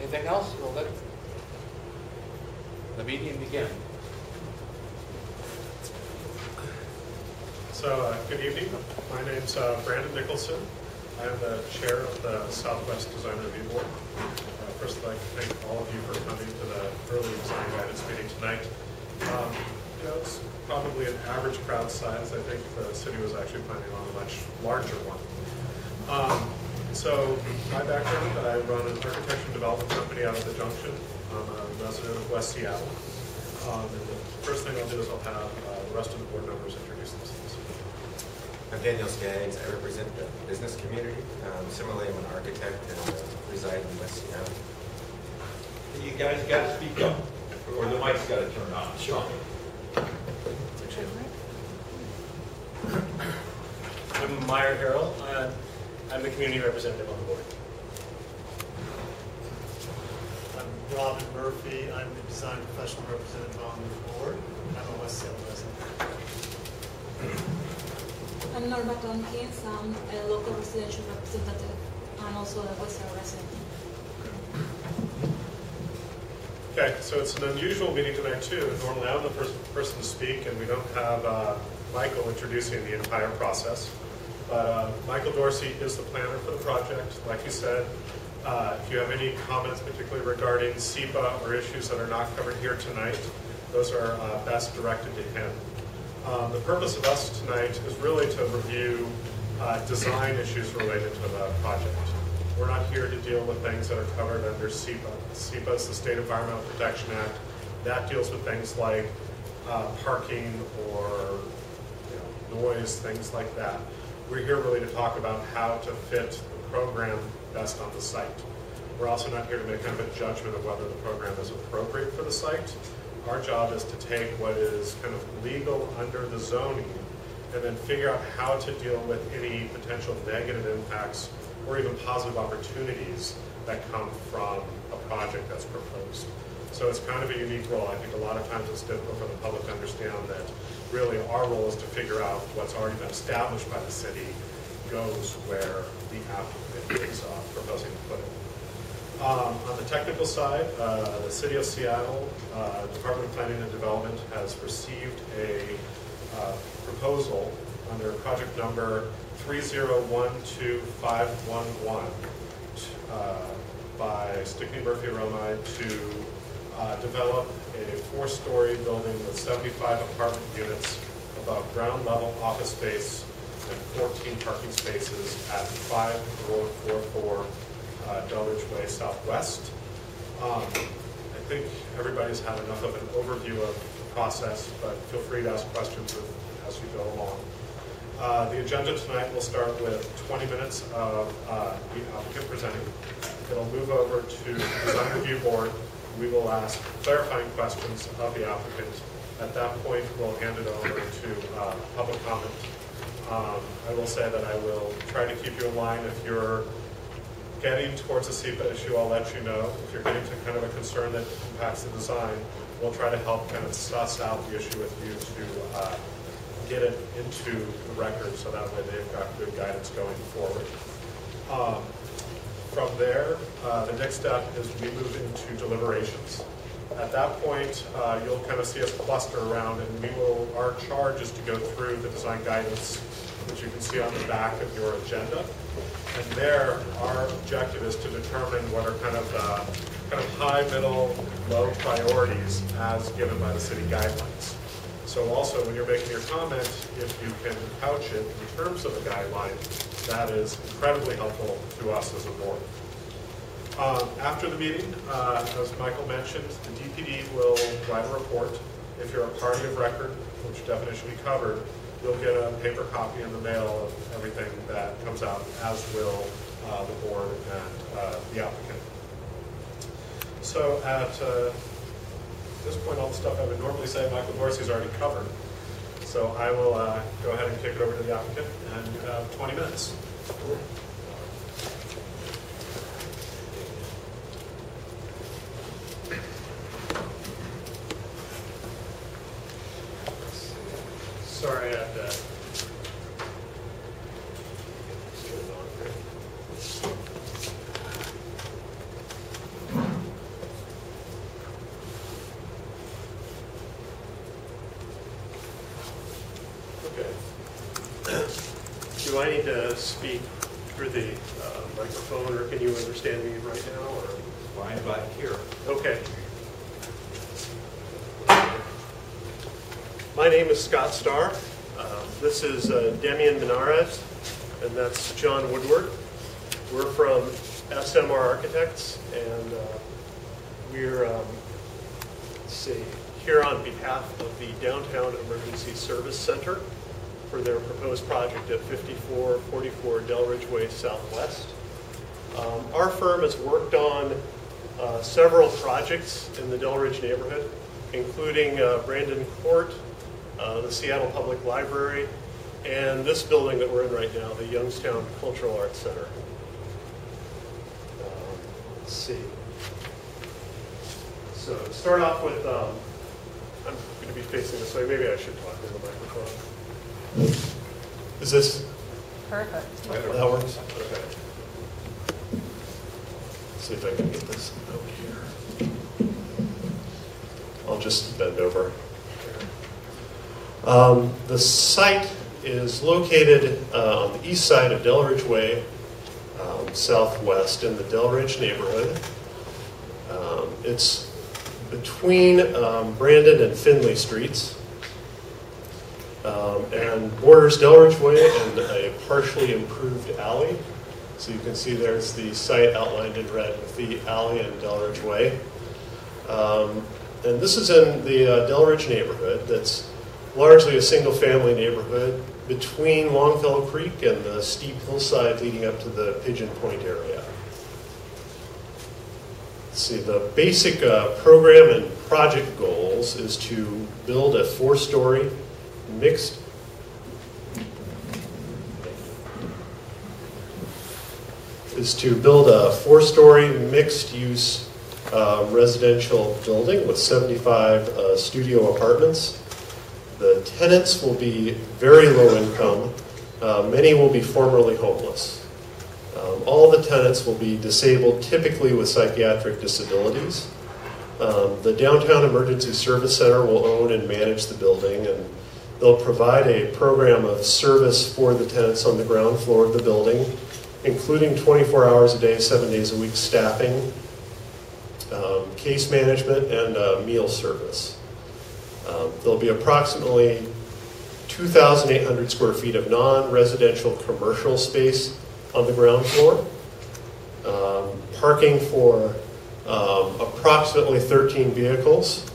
Anything else? We'll let the meeting begin. So, good evening. My name's Brandon Nicholson. I'm the chair of the Southwest Design Review Board. First, I'd like to thank all of you for coming to the early design guidance meeting tonight. It's probably an average crowd size. I think the city was actually planning on a much larger one. So, my background, I run an architecture and development company out of the Junction. I'm a resident of West Seattle. And the first thing I'll do is I'll have the rest of the board members introduce themselves. I'm Daniel Skaggs. I represent the business community. Similarly, I'm an architect and reside in West Seattle. You guys got to speak up, or the mic's got to turn on. Sure. I'm Meyer Harrell. I'm the community representative on the board. I'm Robin Murphy. I'm the design professional representative on the board. I'm a West Seattle resident. I'm Norma Tompkins. I'm a local residential representative and also a West Seattle resident. Okay, so it's an unusual meeting tonight too. Normally I'm the first person to speak and we don't have Michael introducing the entire process. But Michael Dorsey is the planner for the project. Like you said, if you have any comments particularly regarding SEPA or issues that are not covered here tonight, those are best directed to him. The purpose of us tonight is really to review design issues related to the project. We're not here to deal with things that are covered under SEPA. SEPA is the State Environmental Protection Act. That deals with things like parking or noise, things like that. We're here really to talk about how to fit the program best on the site. We're also not here to make kind of a judgment of whether the program is appropriate for the site. Our job is to take what is kind of legal under the zoning and then figure out how to deal with any potential negative impacts or even positive opportunities that come from a project that's proposed. So it's kind of a unique role. I think a lot of times it's difficult for the public to understand that really our role is to figure out what's already been established by the city goes where the applicant is proposing to put it. On the technical side, the City of Seattle Department of Planning and Development has received a proposal under project number 3012511 by Stickney Murphy Romide to develop a 4-story building with 75 apartment units above ground level office space and 14 parking spaces at 5444 Delridge Way Southwest. I think everybody's had enough of an overview of the process, but feel free to ask questions as you go along. The agenda tonight will start with 20 minutes of the applicant presenting. It'll move over to the Design Review Board. We will ask clarifying questions of the applicant. At that point, we'll hand it over to public comment. I will say that I will try to keep you in line. If you're getting towards a SEPA issue, I'll let you know. If you're getting to kind of a concern that impacts the design, we'll try to help kind of suss out the issue with you to get it into the record so that way they've got good guidance going forward. From there, the next step is we move into deliberations. At that point, you'll kind of see us cluster around, and our charge is to go through the design guidance, which you can see on the back of your agenda. And there, our objective is to determine what are kind of high, middle, low priorities as given by the city guidelines. So also, when you're making your comment, if you can couch it in terms of a guideline, that is incredibly helpful to us as a board. After the meeting, as Michael mentioned, the DPD will write a report. If you're a party of record, which definition we covered, you'll get a paper copy in the mail of everything that comes out, as will the board and the applicant. So at this point, all the stuff I would normally say, Michael Dorsey's already covered. So I will go ahead and kick it over to the applicant, and you have 20 minutes. Sorry, I have to. I need to speak through the microphone, or can you understand me right now? Or? Fine back here. Okay. My name is Scott Starr. This is Demian Minares, and that's John Woodward. We're from SMR Architects, and we're here on behalf of the Downtown Emergency Service Center for their proposed project at 5444 Delridge Way Southwest. Our firm has worked on several projects in the Delridge neighborhood, including Brandon Court, the Seattle Public Library, and this building that we're in right now, the Youngstown Cultural Arts Center. Let's see. So to start off with, I'm going to be facing this way. Maybe I should talk into the microphone. Is this? Perfect. That works? Okay. Let's see if I can get this out here. I'll just bend over. The site is located on the east side of Delridge Way, southwest in the Delridge neighborhood. It's between Brandon and Finley Streets, and borders Delridge Way and a partially improved alley. So you can see there's the site outlined in red with the alley and Delridge Way. And this is in the Delridge neighborhood that's largely a single-family neighborhood between Longfellow Creek and the steep hillside leading up to the Pigeon Point area. Let's see, the basic program and project goals is to build a four-story mixed mixed-use residential building with 75 studio apartments. The tenants will be very low income. Many will be formerly homeless. All the tenants will be disabled, typically with psychiatric disabilities. The Downtown Emergency Service Center will own and manage the building, and they'll provide a program of service for the tenants on the ground floor of the building, including 24 hours a day, 7 days a week staffing, case management, and meal service. There'll be approximately 2,800 square feet of non-residential commercial space on the ground floor, parking for approximately 13 vehicles,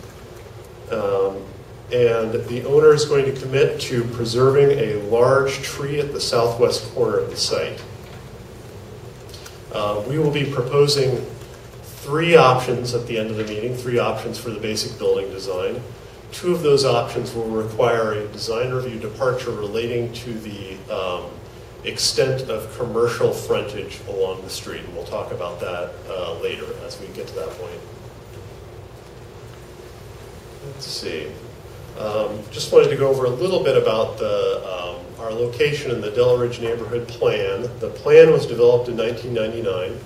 and the owner is going to commit to preserving a large tree at the southwest corner of the site. We will be proposing 3 options at the end of the meeting, 3 options for the basic building design. 2 of those options will require a design review departure relating to the extent of commercial frontage along the street. And we'll talk about that later as we get to that point. Let's see. Just wanted to go over a little bit about our location in the Delridge neighborhood plan. The plan was developed in 1999.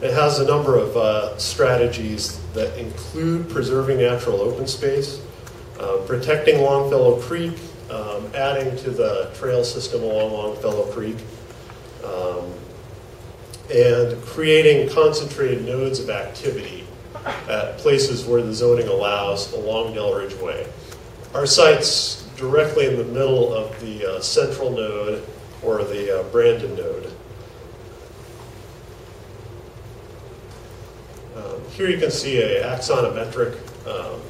It has a number of strategies that include preserving natural open space, protecting Longfellow Creek, adding to the trail system along Longfellow Creek, and creating concentrated nodes of activity at places where the zoning allows along Delridge Way. Our site's directly in the middle of the central node, or the Brandon node. Here you can see an axonometric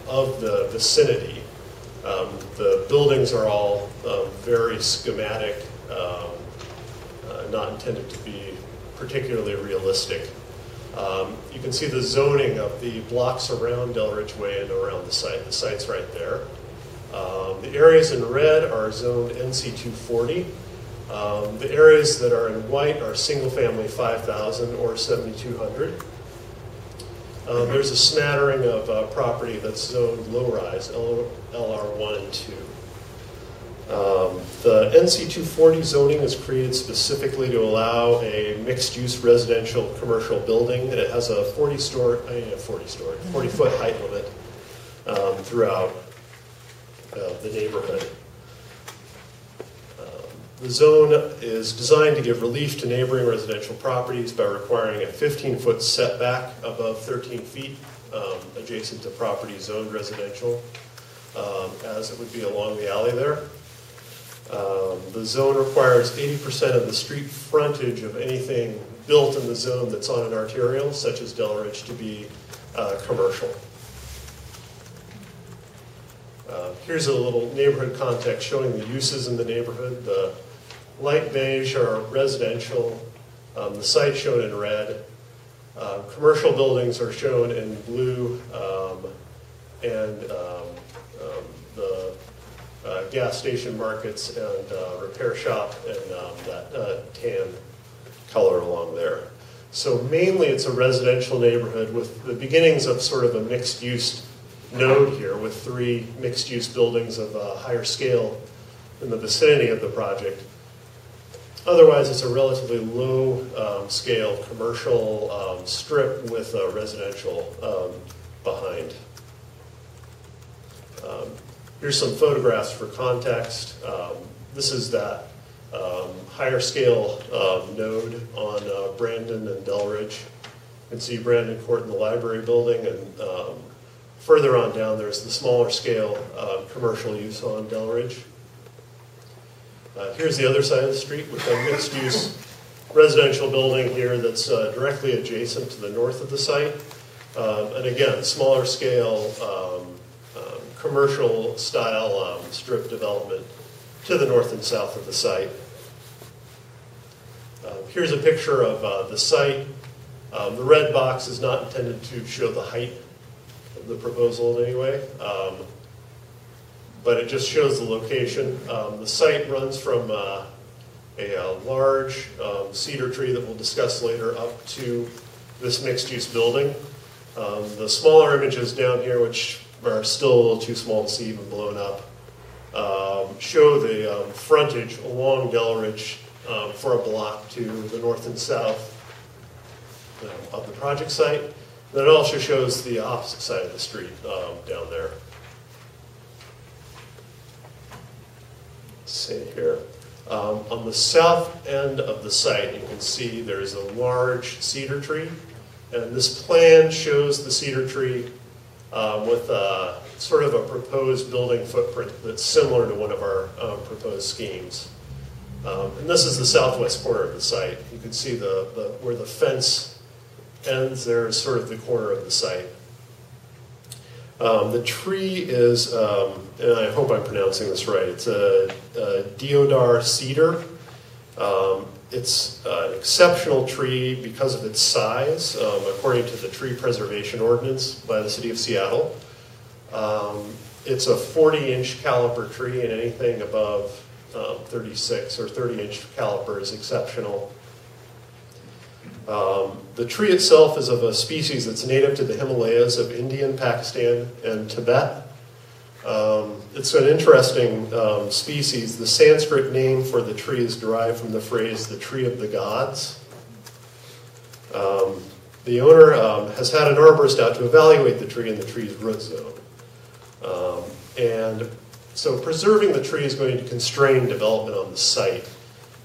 of the vicinity. The buildings are all very schematic, not intended to be particularly realistic. You can see the zoning of the blocks around Delridge Way and around the site. The site's right there. The areas in red are zoned NC 240. The areas that are in white are single family 5,000 or 7,200. There's a smattering of property that's zoned low-rise, LR1 and 2. The NC 240 zoning is created specifically to allow a mixed-use residential commercial building, and it has a 40-foot height limit throughout the neighborhood. The zone is designed to give relief to neighboring residential properties by requiring a 15-foot setback above 13 feet adjacent to property zoned residential, as it would be along the alley there. The zone requires 80% of the street frontage of anything built in the zone that's on an arterial, such as Delridge, to be commercial. Here's a little neighborhood context showing the uses in the neighborhood. The light beige are residential, the site shown in red. Commercial buildings are shown in blue, and the gas station, markets, and repair shop, and that tan color along there. So mainly it's a residential neighborhood with the beginnings of sort of a mixed-use node here, with 3 mixed-use buildings of a higher scale in the vicinity of the project. Otherwise, it's a relatively low-scale commercial strip with residential behind. Here's some photographs for context. This is that higher scale node on Brandon and Delridge. You can see Brandon Court in the library building, and further on down there's the smaller scale commercial use on Delridge. Here's the other side of the street with a mixed use residential building here that's directly adjacent to the north of the site. And again, smaller scale commercial style strip development to the north and south of the site. Here's a picture of the site. The red box is not intended to show the height of the proposal in any way, but it just shows the location. The site runs from a large cedar tree that we'll discuss later up to this mixed-use building. The smaller images down here, which are still a little too small to see even blown up, show the frontage along Delridge for a block to the north and south of the project site. Then it also shows the opposite side of the street down there. Let's see here. On the south end of the site, you can see there's a large cedar tree. And this plan shows the cedar tree with sort of a proposed building footprint that's similar to one of our proposed schemes. And this is the southwest corner of the site. You can see where the fence ends there is sort of the corner of the site. The tree is, and I hope I'm pronouncing this right, it's a deodar cedar. It's an exceptional tree because of its size, according to the Tree Preservation Ordinance by the City of Seattle. It's a 40-inch caliper tree, and anything above 36 or 30-inch caliper is exceptional. The tree itself is of a species that's native to the Himalayas of India, Pakistan, and Tibet. It's an interesting species. The Sanskrit name for the tree is derived from the phrase, the tree of the gods. The owner has had an arborist out to evaluate the tree in the tree's root zone. And so preserving the tree is going to constrain development on the site.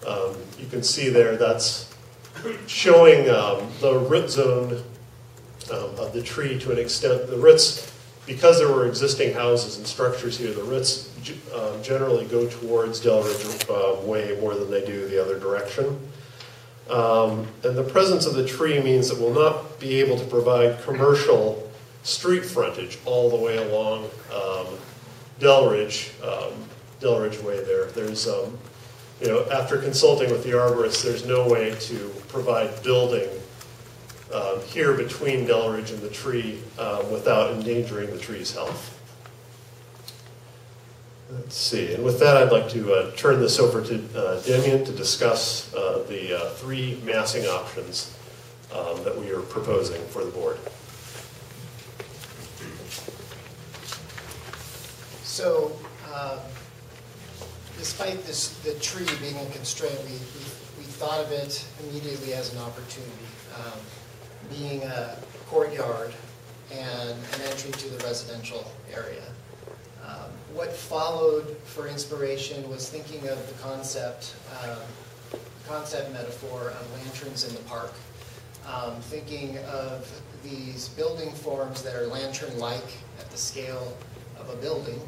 You can see there that's showing the root zone of the tree to an extent. The roots, because there were existing houses and structures here, the roots generally go towards Delridge way more than they do the other direction. And the presence of the tree means that we'll not be able to provide commercial street frontage all the way along Delridge Way there. There's after consulting with the arborist, there's no way to provide building here between Delridge and the tree without endangering the tree's health. Let's see, and with that I'd like to turn this over to Damien to discuss the 3 massing options that we are proposing for the board. So, despite the tree being a constraint, we thought of it immediately as an opportunity, being a courtyard and an entry to the residential area. What followed for inspiration was thinking of the concept metaphor of lanterns in the park. Thinking of these building forms that are lantern-like at the scale of a building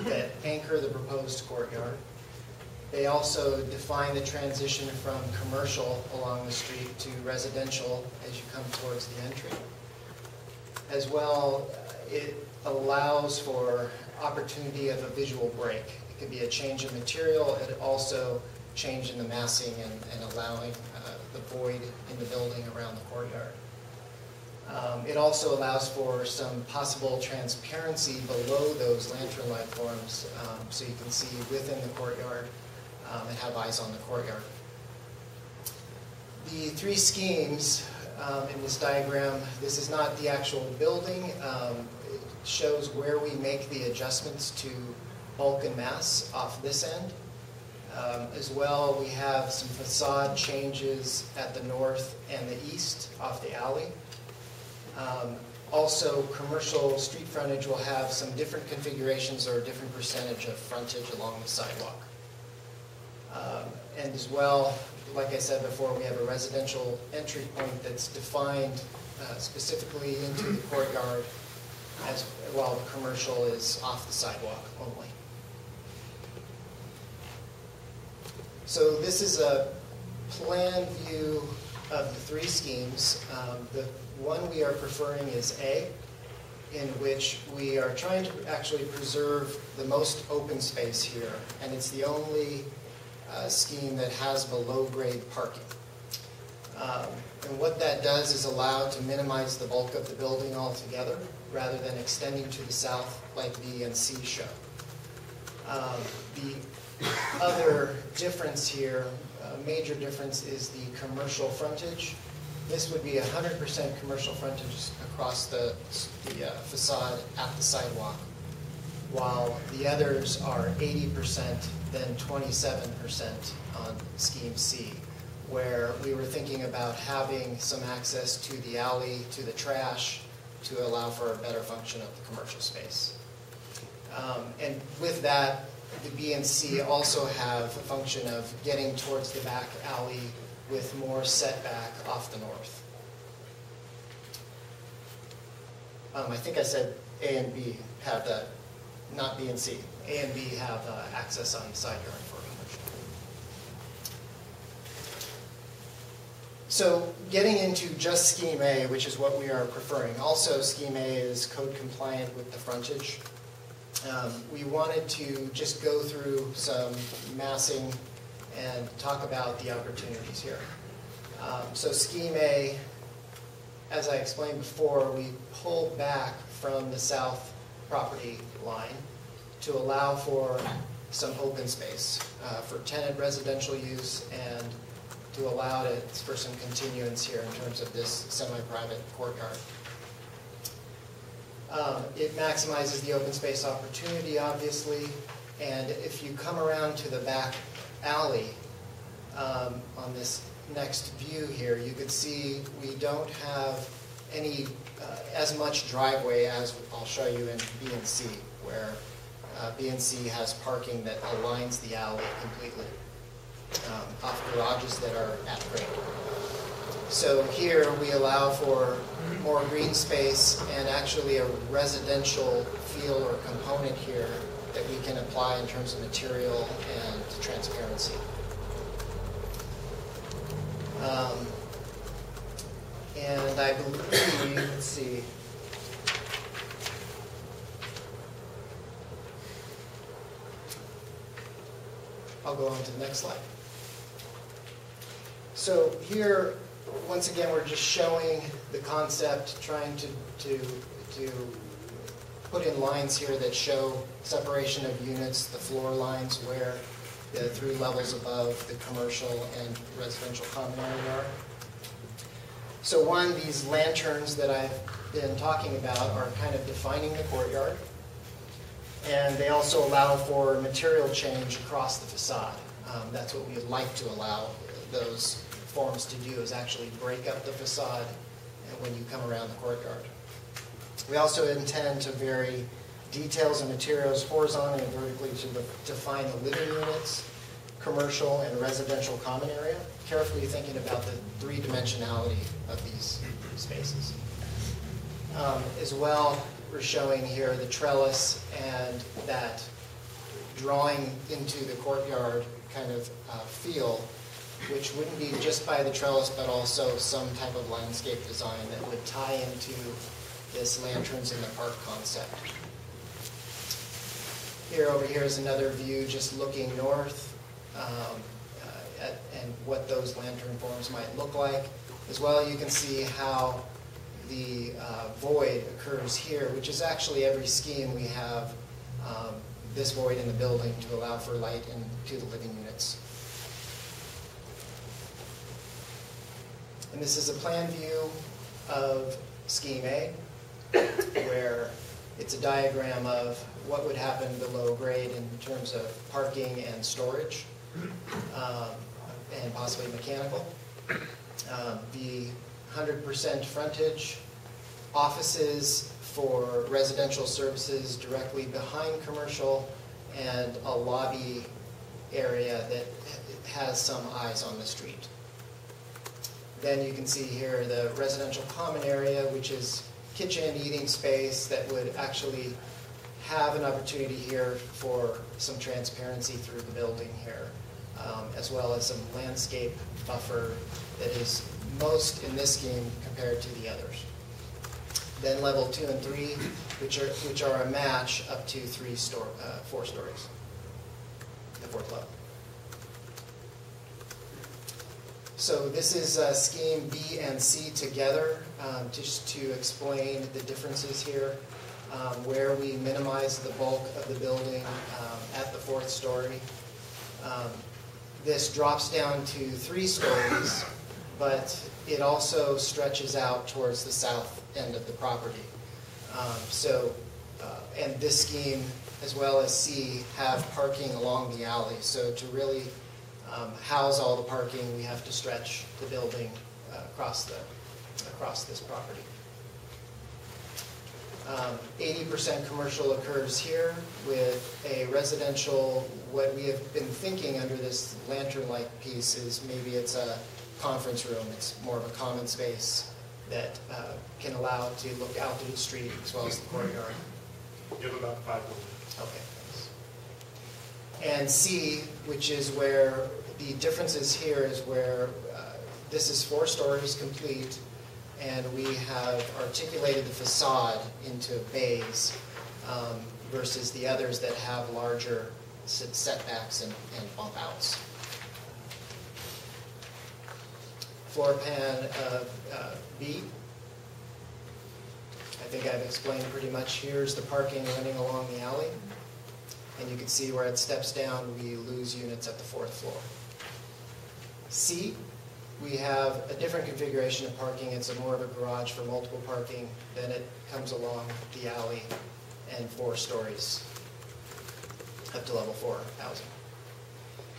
that anchor the proposed courtyard. They also define the transition from commercial along the street to residential as you come towards the entry. As well, it allows for opportunity of a visual break. It could be a change in material, it also change in the massing and allowing the void in the building around the courtyard. It also allows for some possible transparency below those lantern-like forms so you can see within the courtyard and have eyes on the courtyard. The three schemes in this diagram, this is not the actual building. It shows where we make the adjustments to bulk and mass off this end. As well, we have some facade changes at the north and the east off the alley. Also, commercial street frontage will have some different configurations or a different percentage of frontage along the sidewalk. And as well, like I said before, we have a residential entry point that's defined specifically into the courtyard, as while the commercial is off the sidewalk only. So this is a plan view of the three schemes. The one we are preferring is A, in which we are trying to actually preserve the most open space here, and it's the only scheme that has below-grade parking. And what that does is allow to minimize the bulk of the building altogether, rather than extending to the south like B and C show. The other difference here, major difference, is the commercial frontage. This would be 100% commercial frontage across the facade at the sidewalk, while the others are 80%, then 27% on scheme C, where we were thinking about having some access to the alley, to the trash, to allow for a better function of the commercial space. And with that, the B and C also have a function of getting towards the back alley with more setback off the north. I think I said A and B have that, not B and C. A and B have access on the side yard for commercial. So getting into just scheme A, which is what we are preferring. Also, scheme A is code compliant with the frontage. We wanted to just go through some massing and talk about the opportunities here. So scheme A, as I explained before, we pulled back from the south property line to allow for some open space for tenant residential use and to allow it for some continuance here in terms of this semi-private courtyard. It maximizes the open space opportunity, obviously, and if you come around to the back alley on this next view here, you can see we don't have any as much driveway as I'll show you in B and C, where B and C has parking that aligns the alley completely off garages that are at grade. So here we allow for more green space and actually a residential feel or component here that we can apply in terms of material and transparency. And I believe, let's see, I'll go on to the next slide. So here, once again, we're just showing the concept, trying to put in lines here that show separation of units, the floor lines where the 3 levels above the commercial and residential common area are. So one, these lanterns that I've been talking about are kind of defining the courtyard. And they also allow for material change across the facade. That's what we would like to allow those forms to do, is actually break up the facade when you come around the courtyard. We also intend to vary details and materials horizontally and vertically to define the living units, commercial and residential common area, carefully thinking about the three-dimensionality of these spaces. As well, we're showing here the trellis and that drawing into the courtyard kind of feel, which wouldn't be just by the trellis, but also some type of landscape design that would tie into this lanterns in the park concept. Here, over here is another view just looking north and what those lantern forms might look like. As well, you can see how the void occurs here, which is actually every scheme we have this void in the building to allow for light into the living units. And this is a plan view of Scheme A, where it's a diagram of what would happen below grade in terms of parking and storage, and possibly mechanical. The 100% frontage, offices for residential services directly behind commercial, and a lobby area that has some eyes on the street. Then you can see here the residential common area, which is kitchen, eating space that would actually have an opportunity here for some transparency through the building here, as well as some landscape buffer that is most in this scheme compared to the others. Then level 2 and 3, which are a match up to 4 stories, the 4th level. So this is scheme B and C together, just to explain the differences here, where we minimize the bulk of the building at the 4th story. This drops down to 3 stories, but it also stretches out towards the south end of the property. And this scheme, as well as C, have parking along the alley. So to really house all the parking, we have to stretch the building across this property. 80% commercial occurs here with a residential. What we have been thinking under this lantern-like piece is maybe it's a conference room. It's more of a common space that can allow it to look out to the street as well as the courtyard. Give about 5 minutes. Okay, thanks. And C, which is where the differences here is where this is 4 stories complete, and we have articulated the facade into bays versus the others that have larger setbacks and bump outs. Floor plan of B. I think I've explained pretty much. Here's the parking running along the alley. And you can see where it steps down, we lose units at the 4th floor. C, we have a different configuration of parking. It's more of a garage for multiple parking. Then it comes along the alley and 4 stories up to level 4 housing.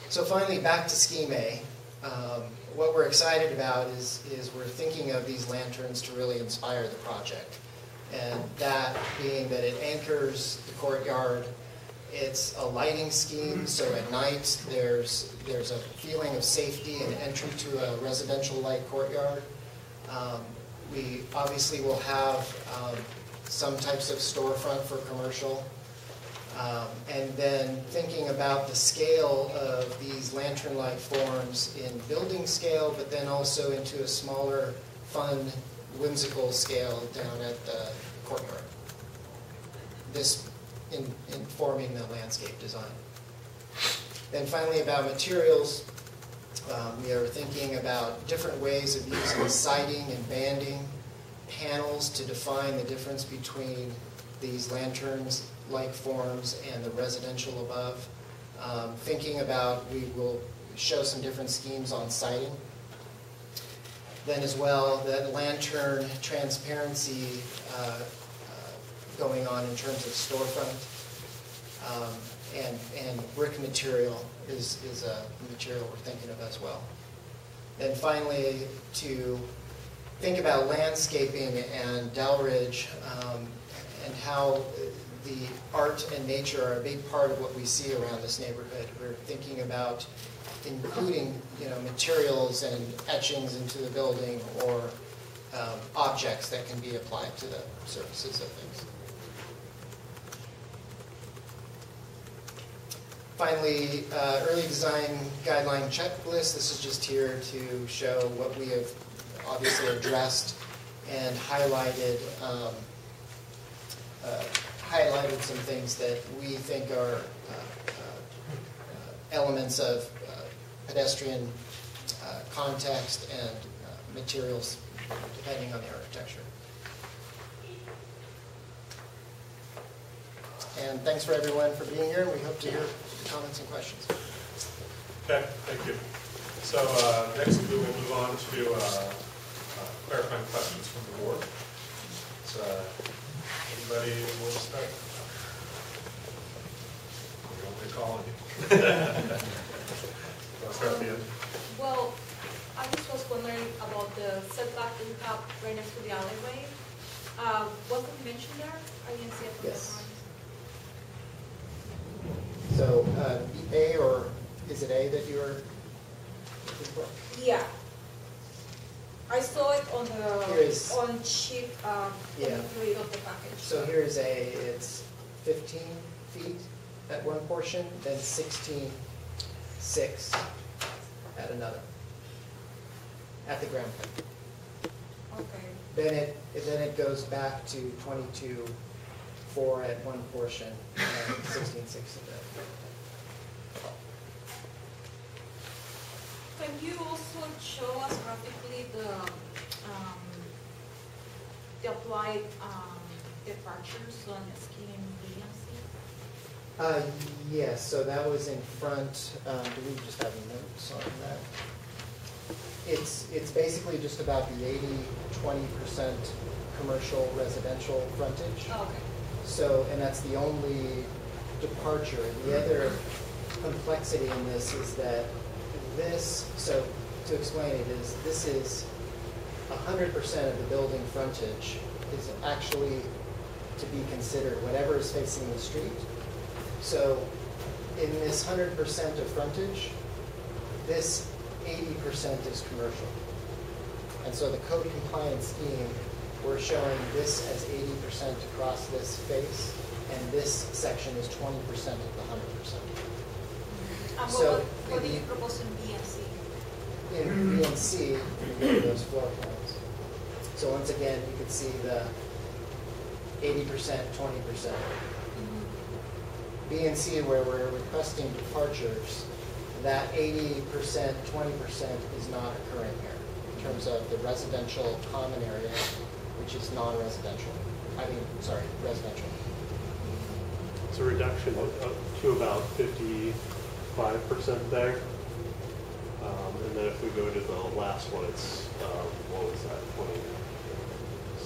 So finally, back to Scheme A. What we're excited about is we're thinking of these lanterns to really inspire the project. And that being that it anchors the courtyard. It's a lighting scheme, so at night there's a feeling of safety and entry to a residential-like courtyard. We obviously will have some types of storefront for commercial. And then thinking about the scale of these lantern-like forms in building scale, but then also into a smaller, fun, whimsical scale down at the courtyard. This informing the landscape design. Then finally about materials, we are thinking about different ways of using siding and banding, panels to define the difference between these lanterns-like forms and the residential above. Thinking about, we will show some different schemes on siding. Then as well, the lantern transparency going on in terms of storefront, and brick material is a material we're thinking of as well. Then finally, to think about landscaping and Delridge and how the art and nature are a big part of what we see around this neighborhood. We're thinking about including, materials and etchings into the building, or objects that can be applied to the surfaces of things. Finally, early design guideline checklist. This is just here to show what we have obviously addressed and highlighted some things that we think are elements of pedestrian context and materials, depending on the architecture. And thanks for everyone for being here. We hope to hear comments and questions. Okay, thank you. So next we will move on to clarifying questions from the board. So anybody will start? You don't be calling me. I'll start at the end. Well, I just was wondering about the setback that you have right next to the alleyway. Was it mentioned there? I didn't see it from Yes. the drawings. So A, or is it A that you were looking for? Yeah. I saw it on Here is- on sheet Yeah. 23 of the package. So here's A, it's 15 feet at one portion, then 16.6 at another, at the ground plane. Okay. Then it goes back to 22.4 at one portion, and 16.6 at the other. Can you also show us graphically the applied departures on the scheme BMC? Yes, so that was in front, do we just have notes on that? It's basically just about the 80-20% commercial residential frontage. Oh, okay. So, and that's the only departure. The other complexity in this is that so to explain it is, this is 100% of the building frontage is actually to be considered whatever is facing the street. So in this 100% of frontage, this 80% is commercial. And so the code compliance scheme, we're showing this as 80% across this face, and this section is 20% of the 100%. So What do you propose in BMC? in B and C, you go to those floor plans. So once again, you can see the 80%, 20%. B and C, where we're requesting departures, that 80%, 20% is not occurring here in terms of the residential common area, which is non-residential. Residential. It's a reduction to about 55% there. And then if we go to the last one, it's, what was that,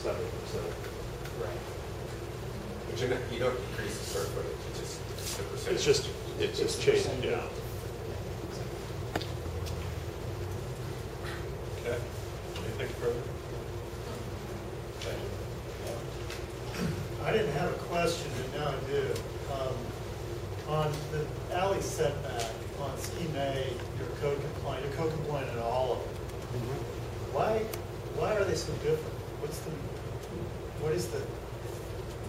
27%. Right. But you don't decrease the square footage, it's just the percentage. It's just changed, yeah. Okay. Anything further? I didn't have a question, but now I do. On the alley setback, on scheme A, you're code compliant in all of them. Why are they so different?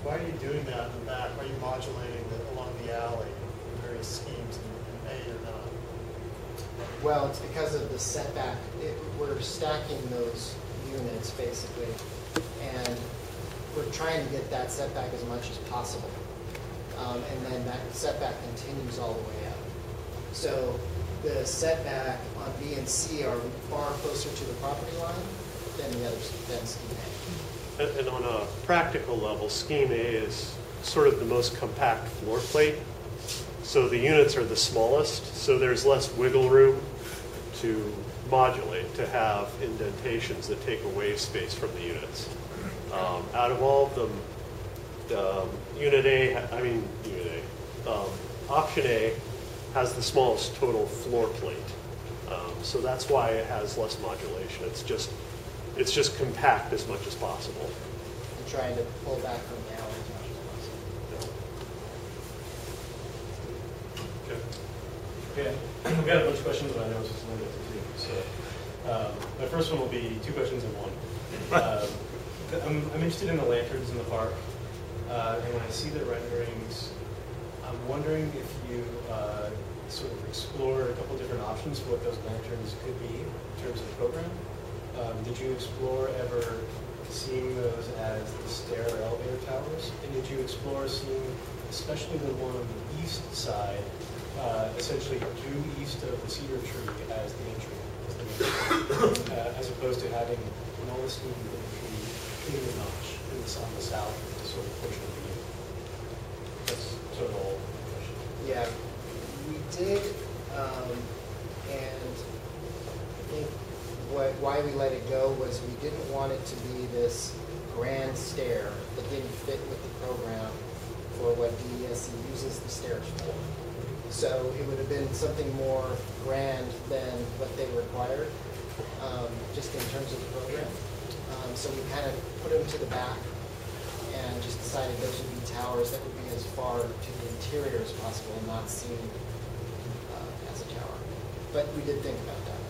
Why are you doing that in the back? Why are you modulating along the alley in various schemes in A or not? Well, it's because of the setback. We're stacking those units, basically, and we're trying to get that setback as much as possible. And then that setback continues all the way up. So the setback on B and C are far closer to the property line than the others, than scheme A. And on a practical level, scheme A is sort of the most compact floor plate. So the units are the smallest, so there's less wiggle room to modulate, to have indentations that take away space from the units. Out of all of them, option A has the smallest total floor plate. So that's why it has less modulation. It's just compact as much as possible. And trying to pull back from the alley as much as possible. Okay. Okay, I've got a bunch of questions, but I know it's just limited to two. So my first one will be two questions in one. I'm interested in the lanterns in the park, and when I see the renderings, I'm wondering if you sort of explored a couple different options for what those lanterns could be in terms of the program. Did you explore ever seeing those as the stair or elevator towers? And did you explore seeing, especially the one on the east side, essentially due east of the cedar tree as the entry, as opposed to having an Augustine tree in the notch on the south sort of portion of the unit? That's sort of all the question. Yeah, we did, and I think why we let it go was we didn't want it to be this grand stair that didn't fit with the program for what DESC uses the stairs for. So it would have been something more grand than what they required, just in terms of the program. So we kind of put them to the back and just decided those would be towers that would be as far to the interior as possible and not seen as a tower. But we did think about that.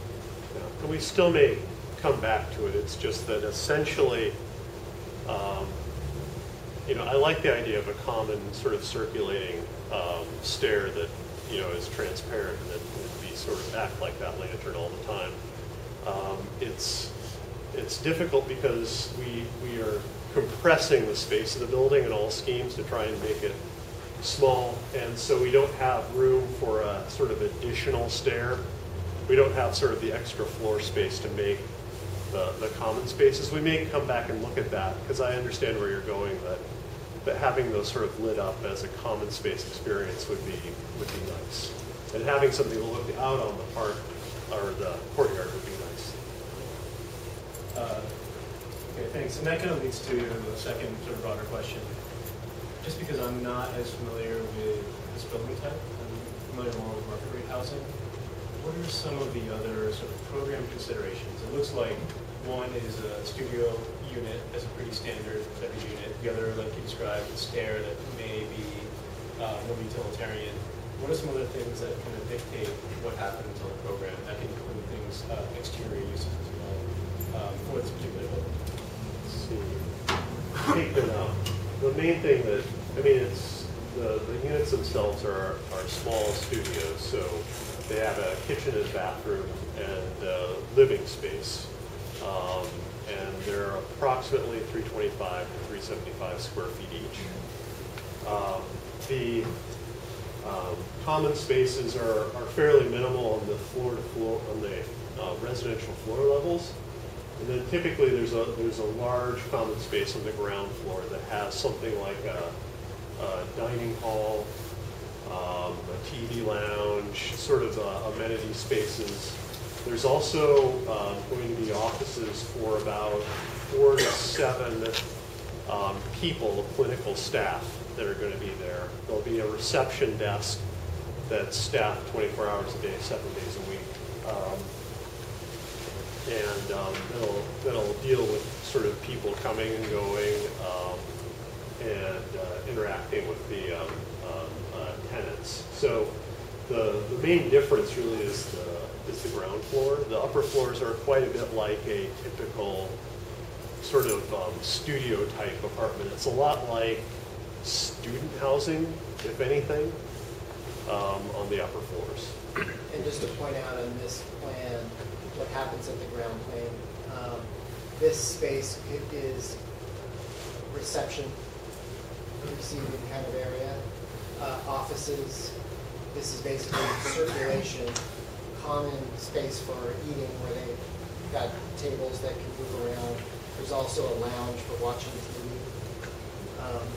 Yeah. And we still may come back to it. It's just that essentially, I like the idea of a common sort of circulating stair that, is transparent and that would be sort of act like that lantern all the time. It's difficult because we are compressing the space of the building in all schemes to try and make it small, and so we don't have room for a sort of additional stair. We don't have sort of the extra floor space to make the common spaces. We may come back and look at that, because I understand where you're going, that having those sort of lit up as a common space experience would be nice. And having something to look out on the park or the courtyard would be nice. Okay, thanks. And that kind of leads to the second sort of broader question. Just because I'm not as familiar with this building type, I'm familiar more with market rate housing, what are some of the other sort of program considerations? It looks like one is a studio unit as a pretty standard type of unit. The other, like you described, a stair that may be more utilitarian. What are some other things that kind of dictate what happens on the program? That can include things, exterior uses as well, for this particular building. Let's see. The main thing that, it's the units themselves are small studios, so they have a kitchen and bathroom and living space. And they're approximately 325 to 375 square feet each. The common spaces are fairly minimal on the floor-to-floor, on the residential floor levels. And then typically there's a large common space on the ground floor that has something like a dining hall, a TV lounge, sort of amenity spaces. There's also going to be offices for about 4 to 7 people, clinical staff, that are going to be there. There'll be a reception desk that's staffed 24 hours a day, 7 days a week. That'll deal with sort of people coming and going and interacting with the tenants. So the main difference really is the ground floor. The upper floors are quite a bit like a typical sort of studio type apartment. It's a lot like student housing, if anything, on the upper floors. And just to point out on this plan, what happens at the ground plane, this space is reception, receiving kind of area, offices. This is basically circulation, common space for eating where they've got tables that can move around. There's also a lounge for watching TV,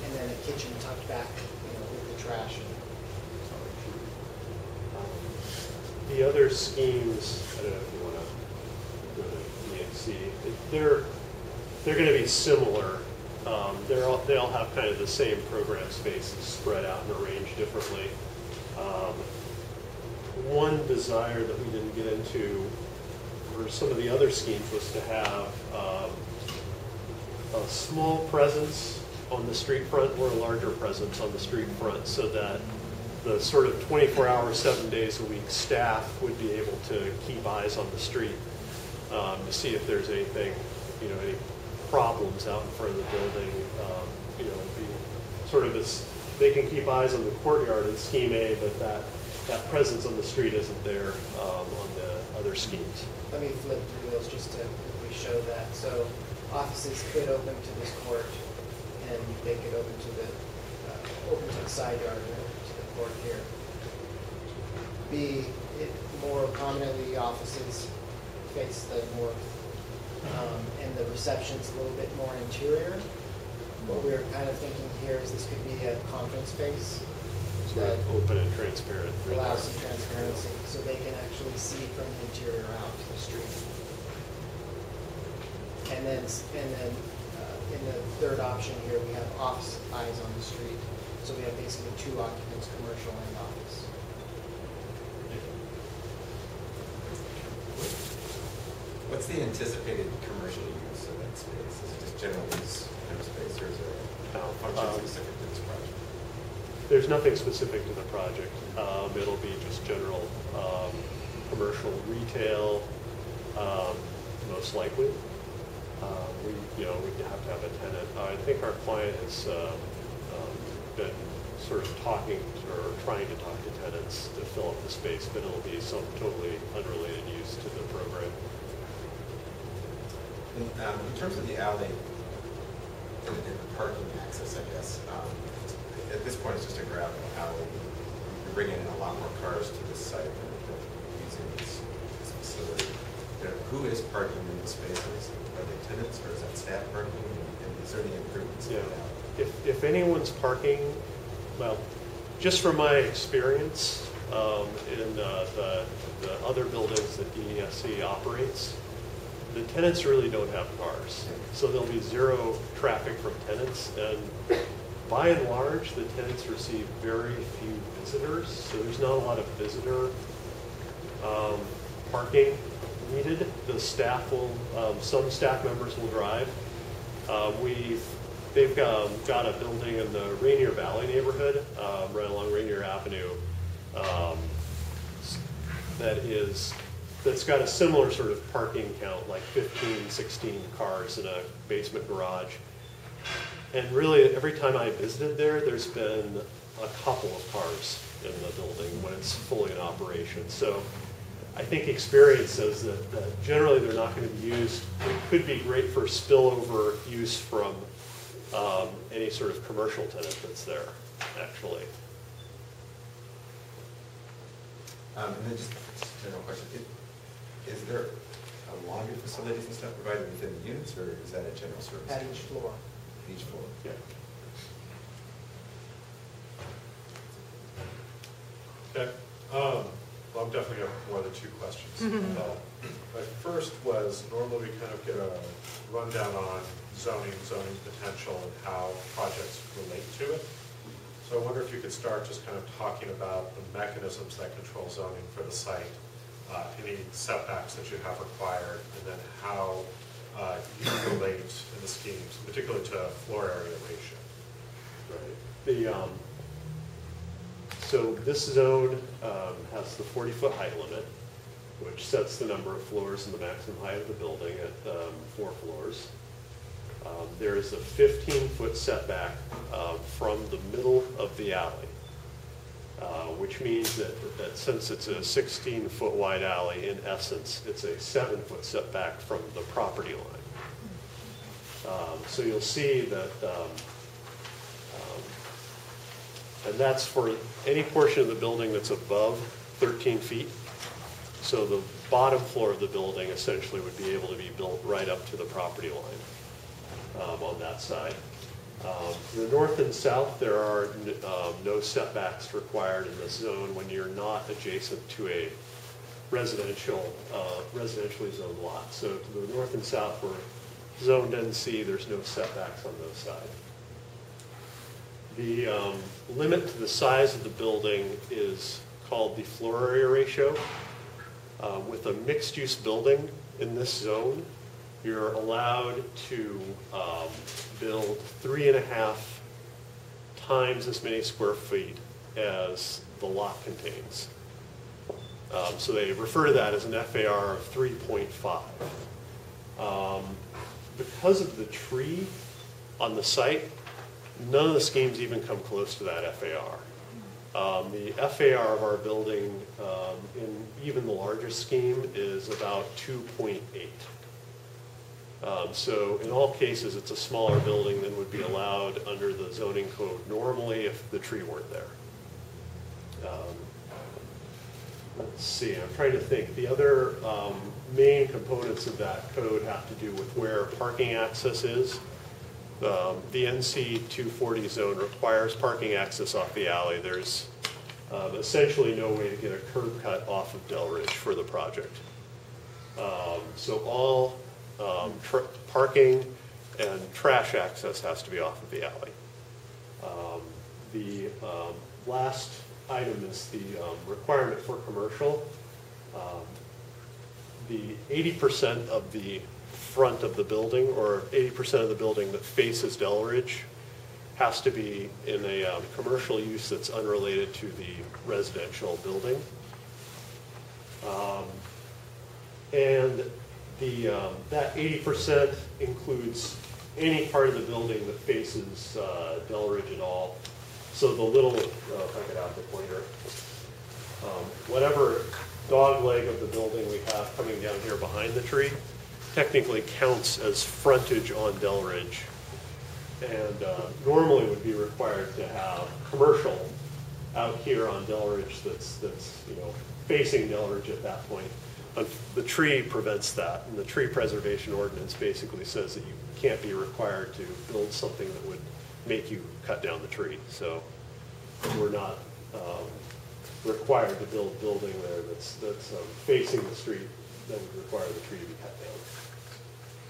and then a kitchen tucked back, with the trash. The other schemes, I don't know if you want to go to DESC, they're going to be similar. They all have kind of the same program spaces spread out and arranged differently. One desire that we didn't get into for some of the other schemes was to have a small presence on the street front or a larger presence on the street front, so that the sort of 24-hour, 7 days a week staff would be able to keep eyes on the street to see if there's anything, any problems out in front of the building. It'd be sort of this, they can keep eyes on the courtyard in Scheme A, but that presence on the street isn't there on the other schemes. Let me flip through those just to quickly show that. So offices could open to this court, and they could open to the side yard and open to the court here. More prominently, offices face the north, and the reception's a little bit more interior. What we're kind of thinking here is this could be a conference space. Sort of open and transparent. Allows some transparency, so they can actually see from the interior out to the street. And then in the third option here, we have office eyes on the street. So we have basically two occupants, commercial and office. What's the anticipated commercial use of that space? Is it just general use of space, or is there a function specific to this project? There's nothing specific to the project. It'll be just general commercial retail, most likely. We have to have a tenant. I think our client has been sort of talking or trying to talk to tenants to fill up the space, but it'll be some totally unrelated use to the program. In terms of the alley and parking access, I guess, at this point it's just a gravel alley. You're bringing in a lot more cars to this site than using this facility. Who is parking in the spaces? Are they tenants, or is that staff parking? And is there any improvements in that? If anyone's parking, well, just from my experience in the other buildings that DESC operates, the tenants really don't have cars. So there'll be zero traffic from tenants, and by and large, the tenants receive very few visitors, so there's not a lot of visitor parking needed. The staff will, some staff members will drive. They've got a building in the Rainier Valley neighborhood, right along Rainier Avenue, that's got a similar sort of parking count, like 15, 16 cars in a basement garage. And really, every time I visited there, there's been a couple of cars in the building when it's fully in operation. So I think experience says that generally they're not going to be used. It could be great for spillover use from any sort of commercial tenant that's there, actually. And then just a general question. Is there laundry facilities and stuff provided within the units, or is that a general service? At each floor. Each floor? Yeah. Okay. Well, I'm definitely got more than two questions. My first was, normally we kind of get a rundown on zoning potential, and how projects relate to it. So I wonder if you could start just kind of talking about the mechanisms that control zoning for the site, any setbacks that you have required, and then how you relate in the schemes, particularly to floor area ratio. Right. So this zone has the 40-foot height limit, which sets the number of floors and the maximum height of the building at 4 floors. There is a 15-foot setback from the middle of the alley, which means that since it's a 16-foot wide alley, in essence, it's a 7-foot setback from the property line. So you'll see that, and that's for any portion of the building that's above 13 feet. So the bottom floor of the building essentially would be able to be built right up to the property line on that side. The north and south, there are no setbacks required in this zone when you're not adjacent to a residentially zoned lot. So to the north and south, we're zoned NC, there's no setbacks on those sides. The limit to the size of the building is called the floor area ratio. With a mixed-use building in this zone, you're allowed to build 3.5 times as many square feet as the lot contains. So they refer to that as an FAR of 3.5. Because of the tree on the site, none of the schemes even come close to that FAR. The FAR of our building in even the largest scheme is about 2.8. So in all cases, it's a smaller building than would be allowed under the zoning code normally if the tree weren't there. Let's see, I'm trying to think. The other main components of that code have to do with where parking access is. The NC 240 zone requires parking access off the alley. There's essentially no way to get a curb cut off of Delridge for the project. So all parking and trash access has to be off of the alley. The last item is the requirement for commercial. The 80% of the front of the building, or 80% of the building that faces Delridge, has to be in a commercial use that's unrelated to the residential building. And that 80% includes any part of the building that faces Delridge at all. So the little, if I could have the pointer, whatever dog leg of the building we have coming down here behind the tree technically counts as frontage on Delridge, and normally would be required to have commercial out here on Delridge that's facing Delridge at that point. The tree prevents that, and the tree preservation ordinance basically says that you can't be required to build something that would make you cut down the tree. So we're not required to build a building there that's facing the street that would require the tree to be cut down.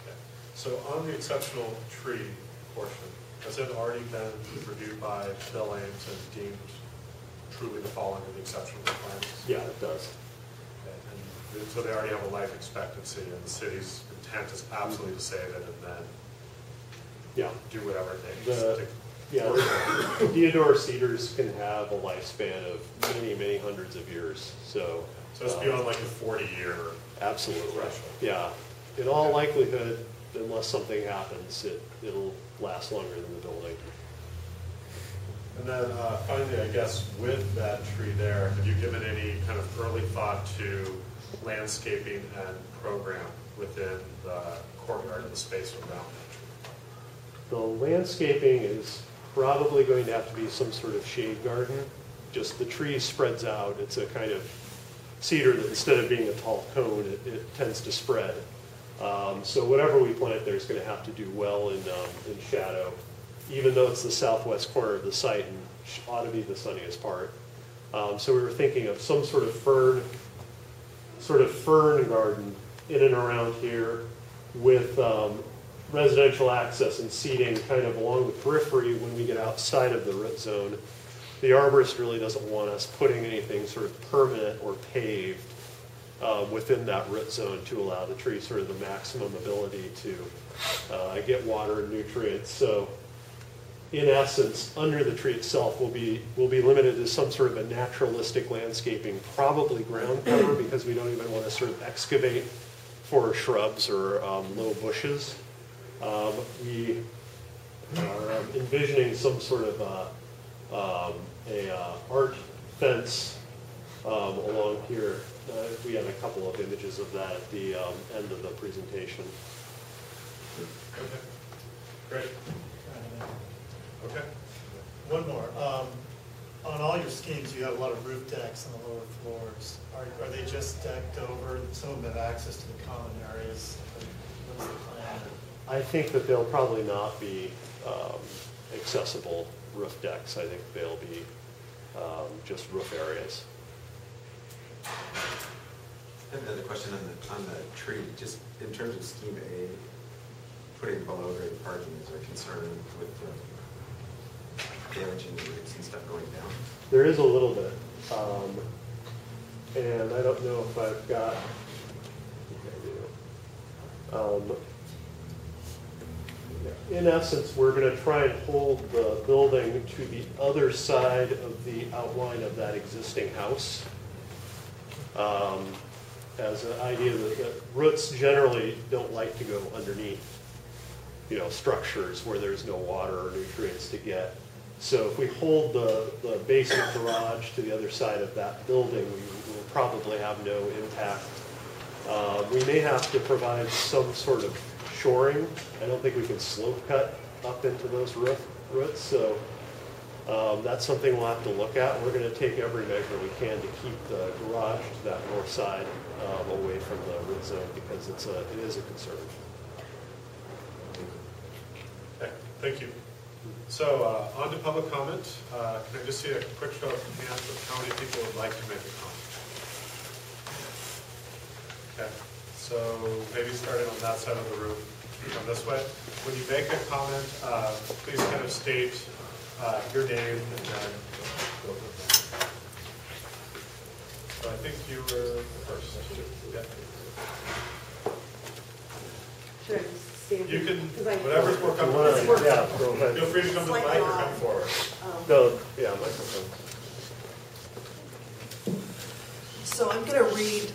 Okay. So on the exceptional tree portion, has it already been reviewed by Bill Ames and deemed truly to fall under the exceptional requirements? Yeah, it does. Okay. And so they already have a life expectancy, and the city's intent is absolutely to save it and then do whatever it takes. Deodar cedars can have a lifespan of many, many hundreds of years. So it's beyond like the 40-year absolutely threshold. Yeah. In all likelihood, unless something happens, it'll last longer than the building. And then finally, I guess, with that tree there, have you given any kind of early thought to landscaping and program within the courtyard and the space around that tree? The landscaping is probably going to have to be some sort of shade garden. Just the tree spreads out. It's a kind of cedar that instead of being a tall cone, it tends to spread. So whatever we plant there is going to have to do well in shadow, even though it's the southwest corner of the site and ought to be the sunniest part. So we were thinking of some sort of fern garden in and around here with residential access and seating kind of along the periphery when we get outside of the root zone. The arborist really doesn't want us putting anything sort of permanent or paved within that root zone to allow the tree sort of the maximum ability to get water and nutrients. So in essence, under the tree itself will be limited to some sort of a naturalistic landscaping, probably ground cover, because we don't even want to sort of excavate for shrubs or low bushes. We are envisioning some sort of art fence along here. We have a couple of images of that at the end of the presentation. Okay, great. Okay. One more. On all your schemes, you have a lot of roof decks on the lower floors. Are they just decked over? Some of them have access to the common areas. What's the plan? I think that they'll probably not be accessible roof decks. I think they'll be just roof areas. And then the question on the tree, just in terms of scheme A, putting below grade parking, is there concern with the damaging the roots and stuff going down? There is a little bit. And I don't know if I've got, I think I do. in essence, we're going to try and hold the building to the other side of the outline of that existing house. As an idea that roots generally don't like to go underneath, structures where there's no water or nutrients to get. So if we hold the basic garage to the other side of that building, we will probably have no impact. We may have to provide some sort of shoring. I don't think we can slope cut up into those roots, so that's something we'll have to look at. We're going to take every measure we can to keep the garage to that north side away from the root zone because it is a concern. Okay, thank you. So on to public comment. Can I just see a quick show of hands of how many people would like to make a comment? Okay, so maybe starting on that side of the room, come this way. When you make a comment, please kind of state your name and then go from there. So I think you were first. Yeah. Should I just stand? You can, 'Cause I- whatever's more comfortable. Yeah, go ahead. Feel free to come to the mic or come forward. No, yeah, microphone. So I'm going to read